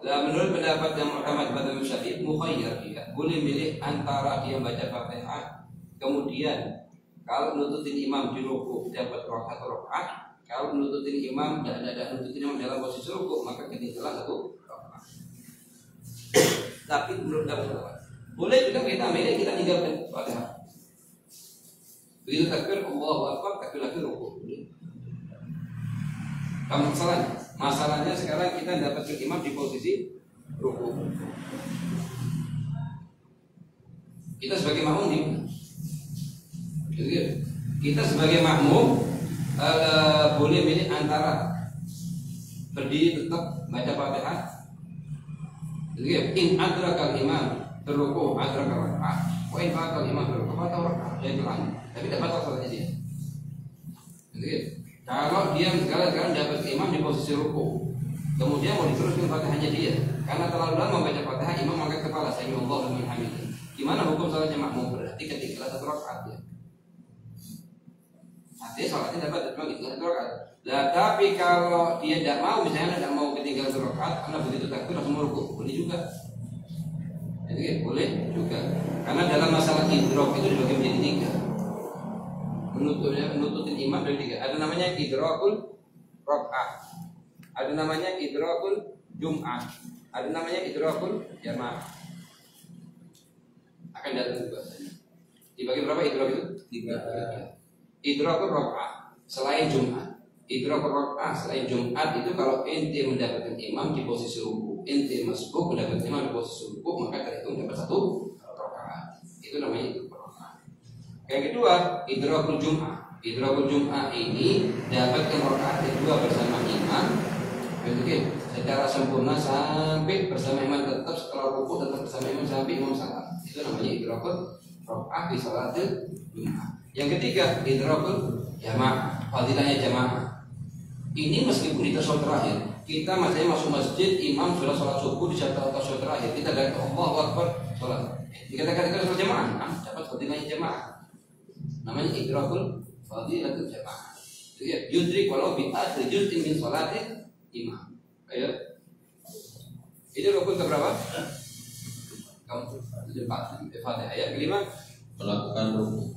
Nah, menurut pendapat yang Muhammad bin Syafi'i mukhayyar dia boleh milih antara dia baca Fatihah kemudian kalau nututin imam di ruku dapat rakaat atau rakaat. Kalau nututin imam dan ada nututin imam dalam posisi ruku maka ketinggalan satu rakaat. Tapi belum dapat rakaat. Boleh juga kita milih kita tinggalkan Fatihah. Begitu takbir Allahu Akbar takbir lagi ruku. Kamu masalahnya sekarang kita dapat imam di posisi ruku. Kita sebagai makmum di kita sebagai makmum boleh milih antara berdiri tetap baca Fatihah. In adrakal imam terruku adrakal rakaat, wa in fatal imam terruku fatal rakaat. Jadi tapi dapat salatnya dia. Kalau dia sekarang dapat imam di posisi ruku, kemudian mau diteruskan Fatihahnya dia, karena terlalu lama membaca Fatihah, imam angkat kepala, sami Allahu liman hamidah. Gimana hukum salatnya makmum? Berarti ketinggalan satu rakaat dia. Artinya salatnya dapat ketinggalan satu rakaat. Nah, tapi kalau dia tidak mau, misalnya tidak mau ketinggalan satu rakaat, karena begitu takbir langsung ruku, boleh juga. Jadi boleh juga. Karena dalam masalah idrok itu dibagi menjadi tiga. Menututin imam dari tiga. Ada namanya idrokul rakaat, ada namanya idrokul Jumat. Ada namanya idrakul jamaah. Akan datang bahasanya. Dibagi berapa idrak itu? 3. Idrakul rakaah selain Jumat. Idrakul rakaah selain Jumat itu kalau ente mendapatkan imam di posisi ruku, ente masbuk mendapatkan imam di posisi ruku, maka terhitung dapat 1 rakaat. Itu namanya idrakul rakaah. Yang kedua, idrakul Jum'ah. Idrakul Jum'ah ini dapatkan rakaat kedua bersama imam, begitu secara sempurna sampai bersama imam, tetap setelah ruku tetap bersama imam sampai imam salam. Itu namanya idrakul rakaah di salat Jum'ah. Yang ketiga, idrakul jamaah, fadilahnya jamaah. Ini meskipun di tasyahud terakhir, kita masanya masuk masjid, imam sudah sholat subuh di saat tasyahud terakhir, kita dari Allahu Akbar sholat. Dikatakan sholat jamaah, dapat fadilahnya jamaah. Namanya idrakul fadilatul jamaah. Jadi yudrik walau bi akhir juz'in min sholatil imam. Ayo. Ini rukun keberapa? Kamu empat. Fatihah. Ayat kelima Melakukan ruku.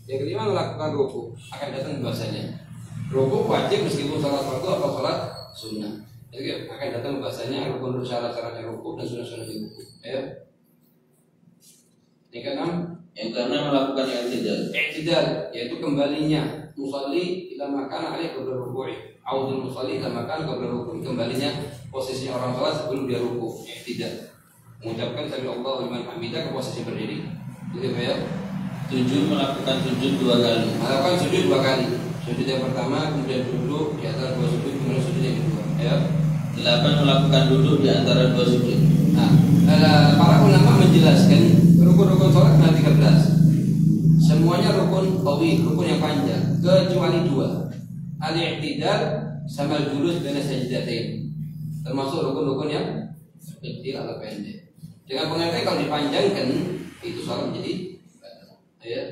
yang kelima melakukan ruku. Akan datang bahasanya. Ruku wajib meskipun salat fardu atau salat sunnah. Jadi akan datang bahasanya rukun syarat-syaratnya ruku dan sunnah-sunnah ruku. Ayo. Yang keenam, Yang keenam melakukan i'tidal. i'tidal yaitu kembalinya musalli ila makan alaihi qabla ruku'i. Audul musalli ila makan qabla ruku'i. Kembalinya posisi orang salat sebelum dia ruku. I'tidal. Mengucapkan sami Allahu liman hamidah ke posisi berdiri. Gitu ya. 7 melakukan sujud 2 kali. Melakukan sujud 2 kali. Sujud yang pertama, kemudian duduk di antara 2 sujud, kemudian sujud yang kedua. Ya. 8 melakukan duduk di antara 2 sujud. Nah, para ulama menjelaskan rukun-rukun sholat ada 13. Semuanya rukun qawi, rukun yang panjang, kecuali 2. Al-i'tidal sama al-julus baina sajdatain. Termasuk rukun-rukun yang kecil atau pendek. Dengan pengertian kalau dipanjangkan itu sholat jadi batal. Ya.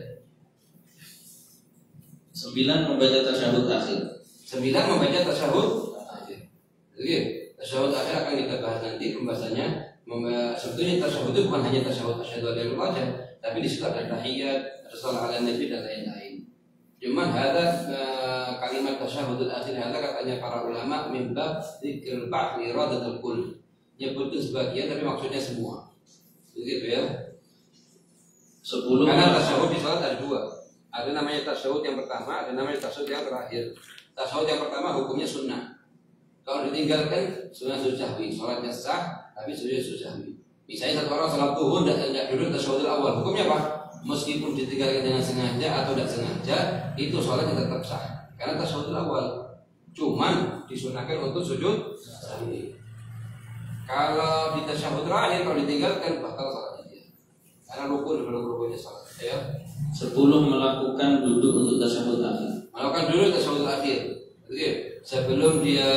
9 membaca tasyahud akhir. 9 membaca tasyahud akhir. Jadi tasyahud akhir akan kita bahas nanti pembahasannya. Sebetulnya tasyahud itu bukan hanya tasyahud asyhadu an la ilaha illallah, tapi di situ ada tahiyat, ada salat ala nabi dan lain-lain. Cuman ada kalimat tasyahudul akhir ada katanya para ulama min bab dzikrul ba'd li iradatul kull. Nyebutkan sebagian tapi maksudnya semua. Begitu ya. 10 Karena tasyahud di salat ada 2. Ada namanya tasyahud yang pertama, ada namanya tasyahud yang terakhir. Tasyahud yang pertama hukumnya sunnah. Kalau ditinggalkan sunnah sahwi, salatnya sah tapi sujud sahwi. Misalnya satu orang salat zuhur tidak duduk tasyahudul awal, hukumnya apa? Meskipun ditinggalkan dengan sengaja atau tidak sengaja, itu salatnya tetap sah. Karena tasyahudul awal. Cuman disunahkan untuk sujud sahwi. Kalau di tasyahud terakhir kalau ditinggalkan batal salatnya dia. Karena rukunnya salat. Ya. 10 melakukan duduk untuk tasyahud akhir. Melakukan dulu tasyahud akhir. Oke, sebelum dia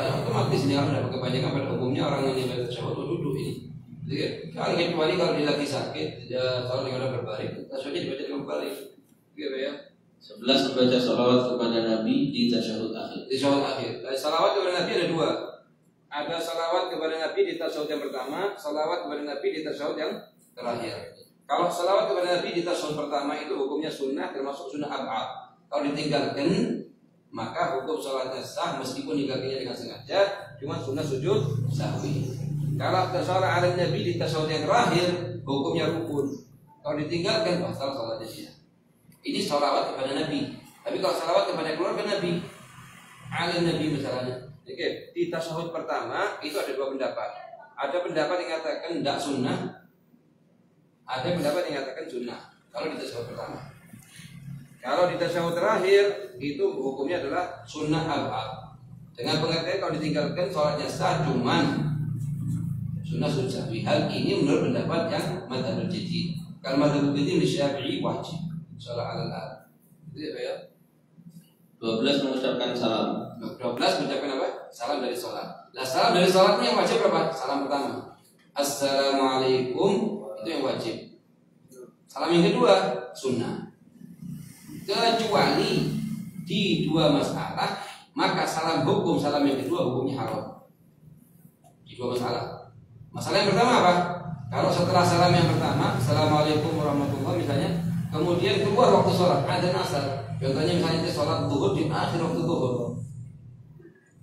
otomatis dia harus dapat kebanyakan pada umumnya orang yang membaca tasyahud duduk ini. Oke, kecuali kalau dia lagi sakit, dia salat dengan berbaring, tasyahudnya dibaca dengan berbaring. Oke, ya. 11 membaca shalawat kepada Nabi di tasyahud akhir. Di tasyahud akhir. Salawat kepada Nabi ada 2. Ada salawat kepada Nabi di tasyahud yang pertama, salawat kepada Nabi di tasyahud yang terakhir. Kalau salawat kepada Nabi di tasyahud pertama itu hukumnya sunnah, termasuk sunnah ab'ad. Kalau ditinggalkan maka hukum salatnya sah meskipun ditinggalkannya dengan sengaja, cuma sunnah sujud sahwi. Kalau tasyahud ala Nabi di tasyahud yang terakhir hukumnya rukun. Kalau ditinggalkan batal salatnya dia. Ini salawat kepada Nabi. Tapi kalau salawat kepada keluarga Nabi, ala Nabi misalnya, oke, di tasyahud pertama itu ada 2 pendapat. Ada pendapat yang mengatakan tidak sunnah. Ada pendapat yang mengatakan sunnah kalau di tasyahud pertama. Kalau di tasyahud terakhir itu hukumnya adalah sunnah ab'ad. Dengan pengertian kalau ditinggalkan sholatnya sah, cuman sunnah sahwi. Hal ini menurut pendapat yang madzhabul jadid. Kalau madzhabul jadid Syafi'i wajib sholat al-al. Itu ya. 12 mengucapkan salam. 12 mengucapkan apa? Salam dari sholat. Nah, salam dari sholatnya yang wajib berapa? Salam pertama, Assalamualaikum, itu yang wajib. Salam yang kedua sunnah. Kecuali di 2 masalah, maka salam hukum salam yang kedua hukumnya haram. Di 2 masalah. Masalah yang pertama apa? Kalau setelah salam yang pertama, Assalamualaikum warahmatullahi misalnya, kemudian keluar waktu sholat, adzan asar. Contohnya misalnya kita sholat zuhur di akhir waktu zuhur.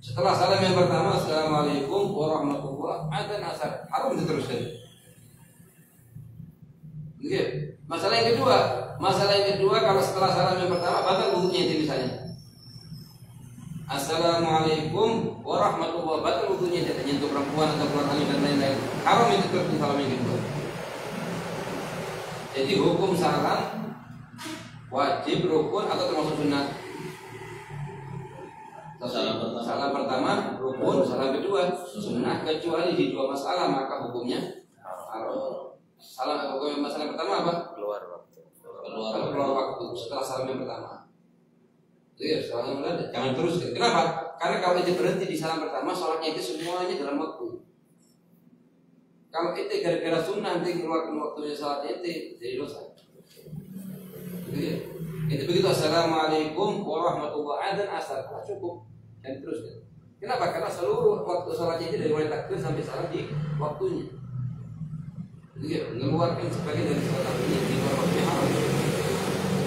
Setelah salam yang pertama, assalamualaikum warahmatullahi wabarakatuh, ada asar, haram diteruskan. Oke. Masalah yang kedua, kalau setelah salam yang pertama batal wudunya itu misalnya. Assalamualaikum warahmatullahi wabarakatuh, batal wudunya itu nyentuh perempuan atau keluar angin dan lain-lain. Haram itu teruskan salam yang kedua. Jadi hukum salam wajib, rukun atau termasuk sunnah? Salam pertama rukun, salam kedua sunnah, kecuali di dua masalah maka hukumnya haram. Salam hukum masalah pertama apa? Keluar waktu setelah salam yang pertama. Iya, salam yang pertama jangan terus. Kenapa? Karena kalau itu berhenti di salam pertama, sholatnya itu semuanya dalam waktu. Kalau itu gara-gara sunnah nanti keluarkan waktunya sholatnya itu jadi dosa. Itu begitu. Assalamualaikum warahmatullahi wabarakatuh, asar cukup dan terus. Kenapa? Karena seluruh waktu sholatnya itu dari mulai takbir sampai salam di waktunya. Mengeluarkan sebagian dari sholat ini di luar waktunya haram.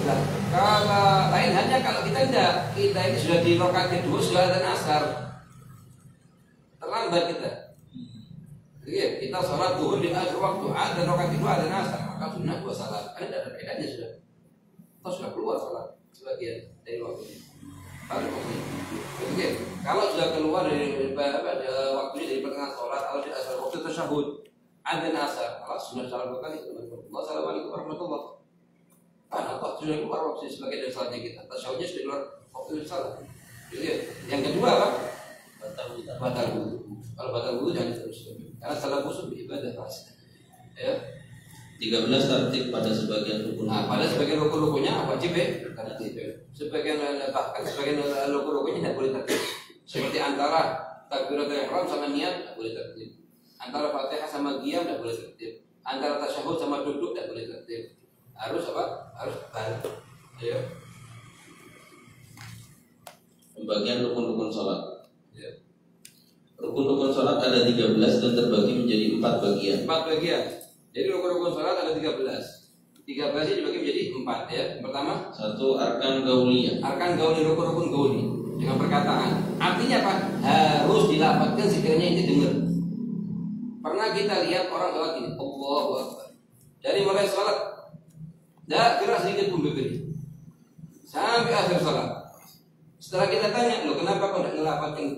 Nah, kalau lain hanya kalau kita ini sudah di rakaat kedua sudah ada asar, terlambat kita. Kita sholat zuhur di akhir waktu ada rakaat kedua ada asar, maka sunnah dua salat. Karena tidak ada bedanya sudah. Atau sudah keluar salat sebagian dari waktunya. Kalau sudah keluar dari waktunya dari pertengahan sholat atau di asar waktu tasyahud ada asar, kalau sudah salam bukan itu. Wassalamualaikum warahmatullahi wabarakatuh. Karena waktu sudah keluar waktu sebagai dari salatnya kita. Tasyahudnya sudah keluar waktu salat. Yang kedua apa? Batal wudu. Kalau batal wudu jangan terus. Karena salah busuk ibadah pas. Ya. 13 tertib pada sebagian rukun. Nah, pada sebagian rukun-rukunnya wajib tertib. Sebagian bahkan sebagian rukun-rukunnya tidak boleh tertib. Seperti antara takbiratul ihram sama niat tidak boleh tertib. Antara Fatihah sama qiyam tidak boleh tertib. Antara tasyahud sama duduk tidak boleh tertib. Harus apa? Harus balik. Ya. Pembagian rukun-rukun sholat. Ya. Rukun-rukun sholat ada 13 dan terbagi menjadi 4 bagian. 4 bagian. Jadi rukun-rukun sholat ada 13. 13 ini dibagi menjadi 4 ya. Pertama, 1. Arkan gauliyah. Arkan gauli, rukun-rukun gauli dengan perkataan. Artinya apa? Harus dilafadzkan sekiranya itu dengar. Pernah kita lihat orang sholat ini, Allahu Akbar. Dari mulai sholat, tidak gerak sedikit pun bibir sampai akhir sholat. Setelah kita tanya, loh kenapa kau tidak melafadzkan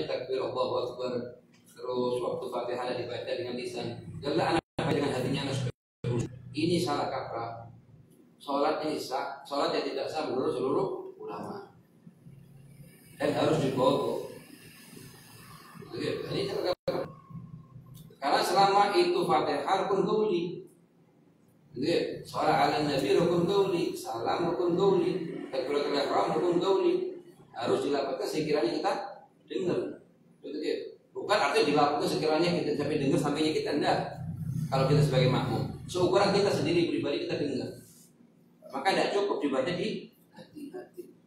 takbir Allahu Akbar, terus waktu Fatihah dibaca dengan lisan, karena anak dengan hatinya anak ini salah kaprah. Sholat ini sah, sholat yang tidak sah menurut seluruh ulama dan harus digogo. Ini salah kaprah. Karena selama itu Fatihah rukun gauli, sholat ala Nabi rukun gauli, salam rukun gauli, takbiratul ihram rukun gauli, harus dilafadzkan sekiranya kita dengar. Bukan artinya dilafadzkan sekiranya kita sampai dengar sampainya kita enggak. Kalau kita sebagai makmum, seukuran kita sendiri pribadi kita dengar, maka tidak cukup dibaca di hati.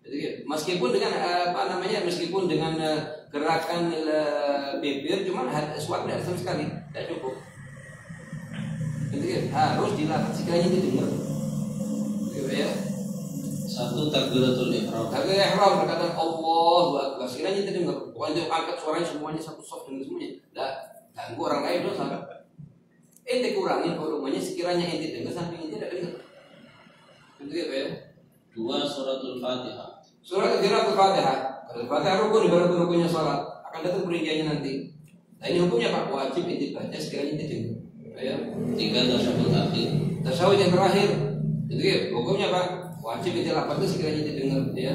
Jadi meskipun dengan meskipun dengan gerakan bibir, cuman suara tidak sama sekali, tidak cukup. Jadi harus dilafadzkan sekiranya didengar. Ya. 1. Takbiratul ihram. Takbiratul ihram berkata Allahu Akbar. Sekiranya didengar, bukan itu angkat suaranya semuanya satu soft dengan semuanya. Tidak ganggu orang lain dosa. Ente kurangin volumenya sekiranya ente dengar sampai ente tidak dengar. Begitu ya. 2. Suratul Fatihah. Surat Al-Fatihah. Al-Fatihah rukun ibarat rukunnya salat. Akan datang perinciannya nanti. Nah ini hukumnya Pak, wajib ente baca sekiranya ente dengar. Ya. 3. Tasyahud akhir. Tasyahud yang terakhir. Itu ya, hukumnya Pak, wajib ente lafadzkan sekiranya ente dengar. Ya.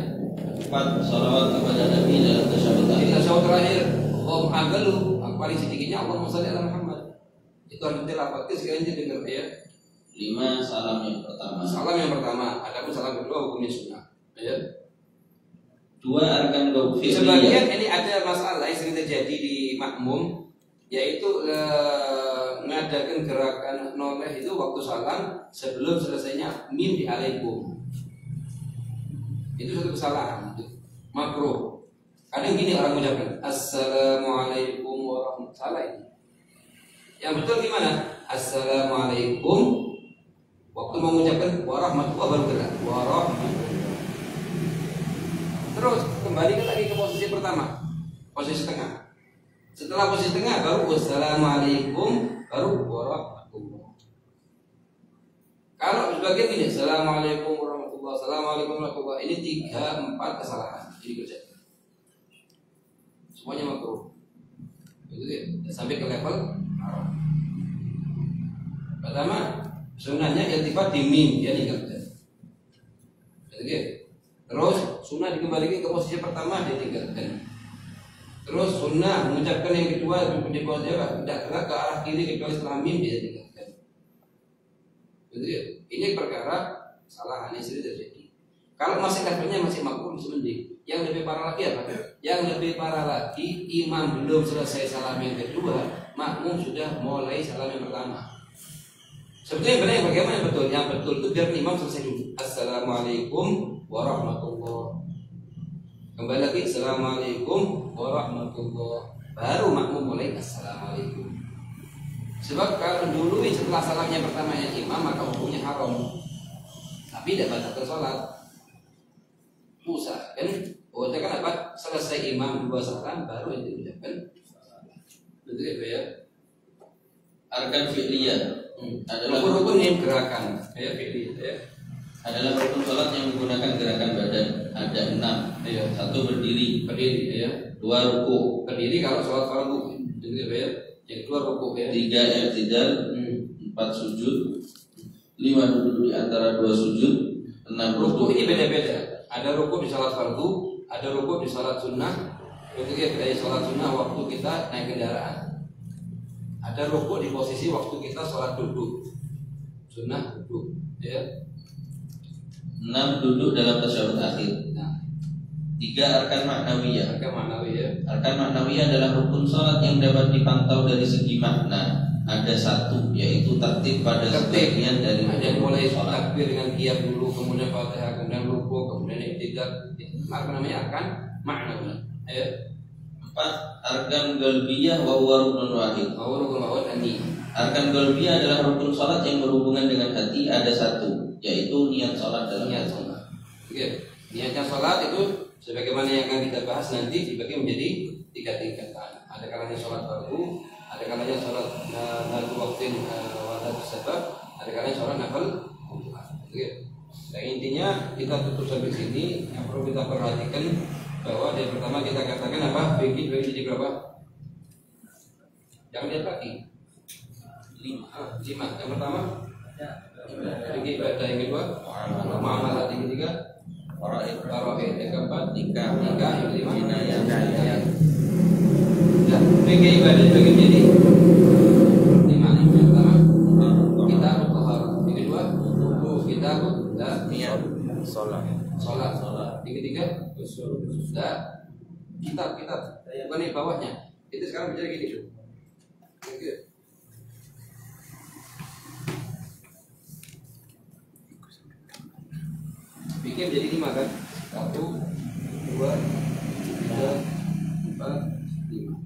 4. Salawat kepada Nabi dalam tasyahud akhir. Tasyahud terakhir. Allahumma agalu, paling sedikitnya Allahumma shalli ala Muhammad. Itu harus dilafadzkan sekiranya ente dengar. Ya. 5. Salam yang pertama. Salam yang pertama. Adapun salam kedua hukumnya sunnah. Ya. 2. Arkan gauli. Sebagian ini ada masalah yang sering terjadi di makmum, yaitu mengadakan gerakan noleh itu waktu salam sebelum selesainya mim di alaikum. Itu satu kesalahan, itu makruh. Kadang gini orang mengucapkan assalamualaikum warahmatullahi wabarakatuh. Yang betul gimana? Assalamualaikum. Waktu mengucapkan warahmatullahi wabarakatuh. Terus kembalikan lagi ke posisi pertama. posisi tengah. Setelah posisi tengah baru wassalamualaikum, baru warahmatullah. Kalau sebagian ini assalamualaikum warahmatullah, assalamualaikum warahmatullah, ini 3-4 kesalahan jadi kerjakan. Semuanya makruh. Itu ya, sampai ke level haram. Pertama, sunnahnya iltifat di mim, dia tinggalkan. Terus sunnah dikembalikan ke posisi pertama, dia tinggalkan. Terus sunnah mengucapkan yang kedua di bawah tidak gerak ke arah kiri kecuali setelah mim, dia tinggalkan. Ini perkara kesalahan yang sering terjadi. Kalau masih levelnya masih makruh, masih mending. Yang lebih parah lagi apa? Yang lebih parah lagi, imam belum selesai salam yang kedua, makmum sudah mulai salam yang pertama. Sebetulnya benar yang bagaimana yang betul? Yang betul itu biar imam selesai dulu. Assalamualaikum warahmatullah. Kembali lagi assalamualaikum warahmatullah. Baru makmum mulai assalamualaikum. Sebab kalau dulu setelah salamnya pertama yang imam maka hukumnya haram. Tapi tidak batalkan sholat. Musa kan? Kan apa? Selesai imam 2 salam baru yang diucapkan. Betul ya? Arkan fi'liyah adalah rukun yang gerakan. Ya fi'liyah ya. Adalah rukun sholat yang menggunakan gerakan badan. Ada 6. Ya. 1 berdiri, ya. 2 ruku, Berdiri kalau sholat fardu. Betul ya? Yang 2 ruku ya. 3 i'tidal, 4 sujud, 5 duduk di antara 2 sujud, 6 Ruku ini beda-beda. Ada ruku di sholat fardu, ada ruku di sholat sunnah. Ketika kita sholat sunnah waktu kita naik kendaraan. Ada ruku di posisi waktu kita sholat duduk. Sunnah duduk, ya. 6 duduk dalam tasyahud akhir. Nah, 3 arkan maknawiyah. Arkan maknawi ya. Arkan maknawiyah adalah rukun sholat yang dapat dipantau dari segi makna. Ada 1, yaitu tertib pada sebagian dari ada mulai sholat. takbir dengan qiyam dulu, kemudian fatihah, kemudian ruku, kemudian i'tidal. Apa namanya arkan maknawi. Ya. 4 arkan qalbiyah wa huwa ruknun wahid. Rukun wahid ini. Arkan qalbiyah adalah rukun sholat yang berhubungan dengan hati. Ada 1, yaitu niat sholat dalam Niat hati. sholat. Oke. Niatnya sholat itu sebagaimana yang akan kita bahas nanti dibagi menjadi 3 tingkatan. Ada kalanya sholat fardu, ada kalanya sholat nafil waktin wadat sebab, ada kalanya sholat nafil. Oke. Dan intinya kita tutup sampai sini. Yang perlu kita perhatikan bahwa yang pertama kita katakan apa? Bagi jadi berapa? Jangan lihat lagi. 5. Yang pertama bagi ibadah, yang kedua muamalah, yang ketiga faraid, yang keempat nikah, yang kelima jinayah. Nah, bagi ibadah dibagi menjadi 5. Yang pertama kitab taharah, yang kedua kitab niat sholat. Yang ketiga kitab bukan di bawahnya. Itu sekarang bicara gini tuh. Bikin menjadi 5 kan? 1, 2, 3, 4, 5.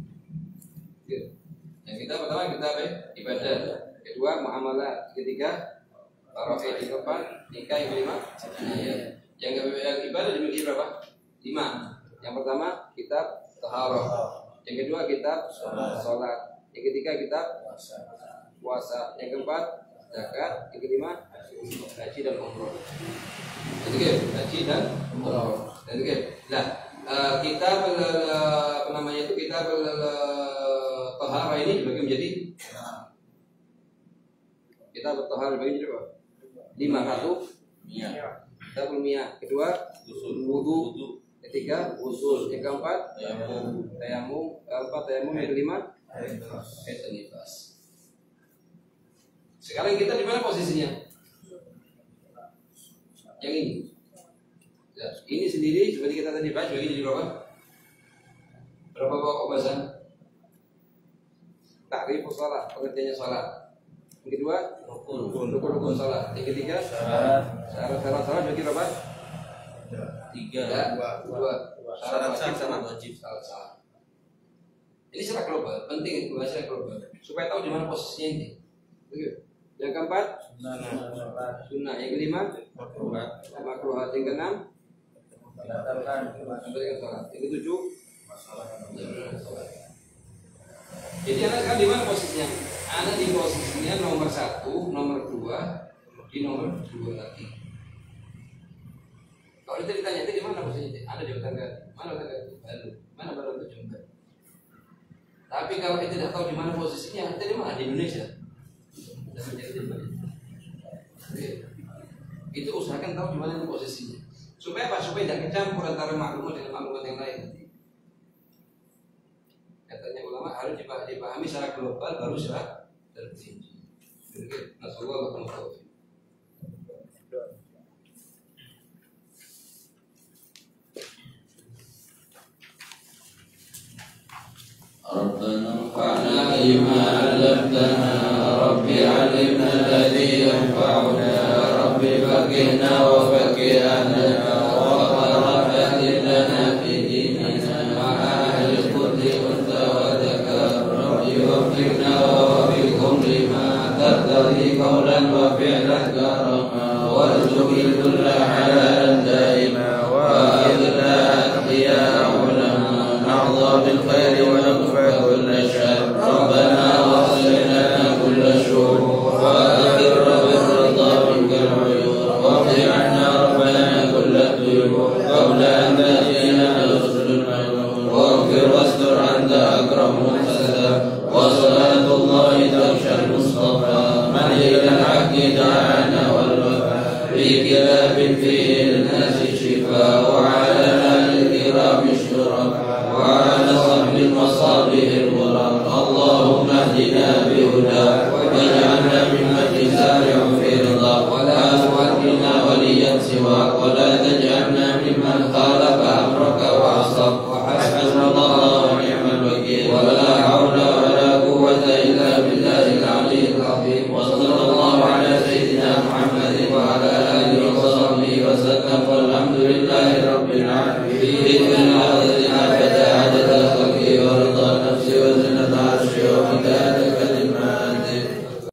Yang kita pertama kita apa? Ibadah. Kedua muamalah. Ketiga faraid. Yang keempat nikah. Yang kelima yang ibadah dimiliki berapa? 5. Yang pertama kitab taharah. Yang kedua kitab sholat. Yang ketiga kitab puasa. Yang keempat zakat. Yang kelima haji dan umroh. Haji dan umroh. Nah, kita apa namanya itu, kita taharah ini dibagi menjadi kita taharah dibagi menjadi berapa? 5. 1 kita miyah. Kedua wudu. Ketiga usul. Yang keempat tayamum. Yang kelima nifas. Sekarang kita di mana posisinya? Yang ini. Ya, ini sendiri seperti kita tadi bahas, bagi jadi berapa? Berapa pokok bahasan? Takrif salat, pengertiannya salat. Yang kedua, rukun salat. Yang ketiga, syarat salat bagi berapa? 3. 2. Syarat wajib sama salat. Ini secara global, penting itu secara global supaya tahu di mana posisinya ini. Yang keempat, sunnah. Yang kelima, makruhat. Yang keenam, yang ketujuh, Jadi anak sekarang di mana posisinya? Anak di posisinya nomor 1, nomor 2, di nomor 2 lagi. Kalau itu ditanya itu di mana posisinya? Ada di tetangga. Mana tetangga? Mana baru itu jumpa. Tapi kalau kita tidak tahu di mana posisinya, itu di mana? Di Indonesia. Itu usahakan tahu di mana posisinya. Supaya apa? Supaya tidak kecampur antara maklumat dengan maklumat yang lain. Katanya ulama harus dipahami secara global baru secara terperinci. Nasallahu alaihi wasallam. ربنا انفعنا بما علمتنا رب علمنا الذي ينفعنا رب فقهنا وفقهنا وبارك لنا في ديننا مع أهل القدر أنت وذكر رب وفقنا ووفقهم لما ترتضي قولا وفعلا كرما وارزق الكل حلالا دائما وأذنا أتقياء علما نحظى بالخير ونكفى كل شر ربنا واغفر لنا كل شر وأكثر بالرضا منك العيون واغفر عنا ربنا كل الديون قبل أن تأتينا الرسل الميمون واغفر واستر أنت أكرم محتسب وصلاة الله تغشى المصطفى من إلى الحق دعانا والوفاء في كتاب فيه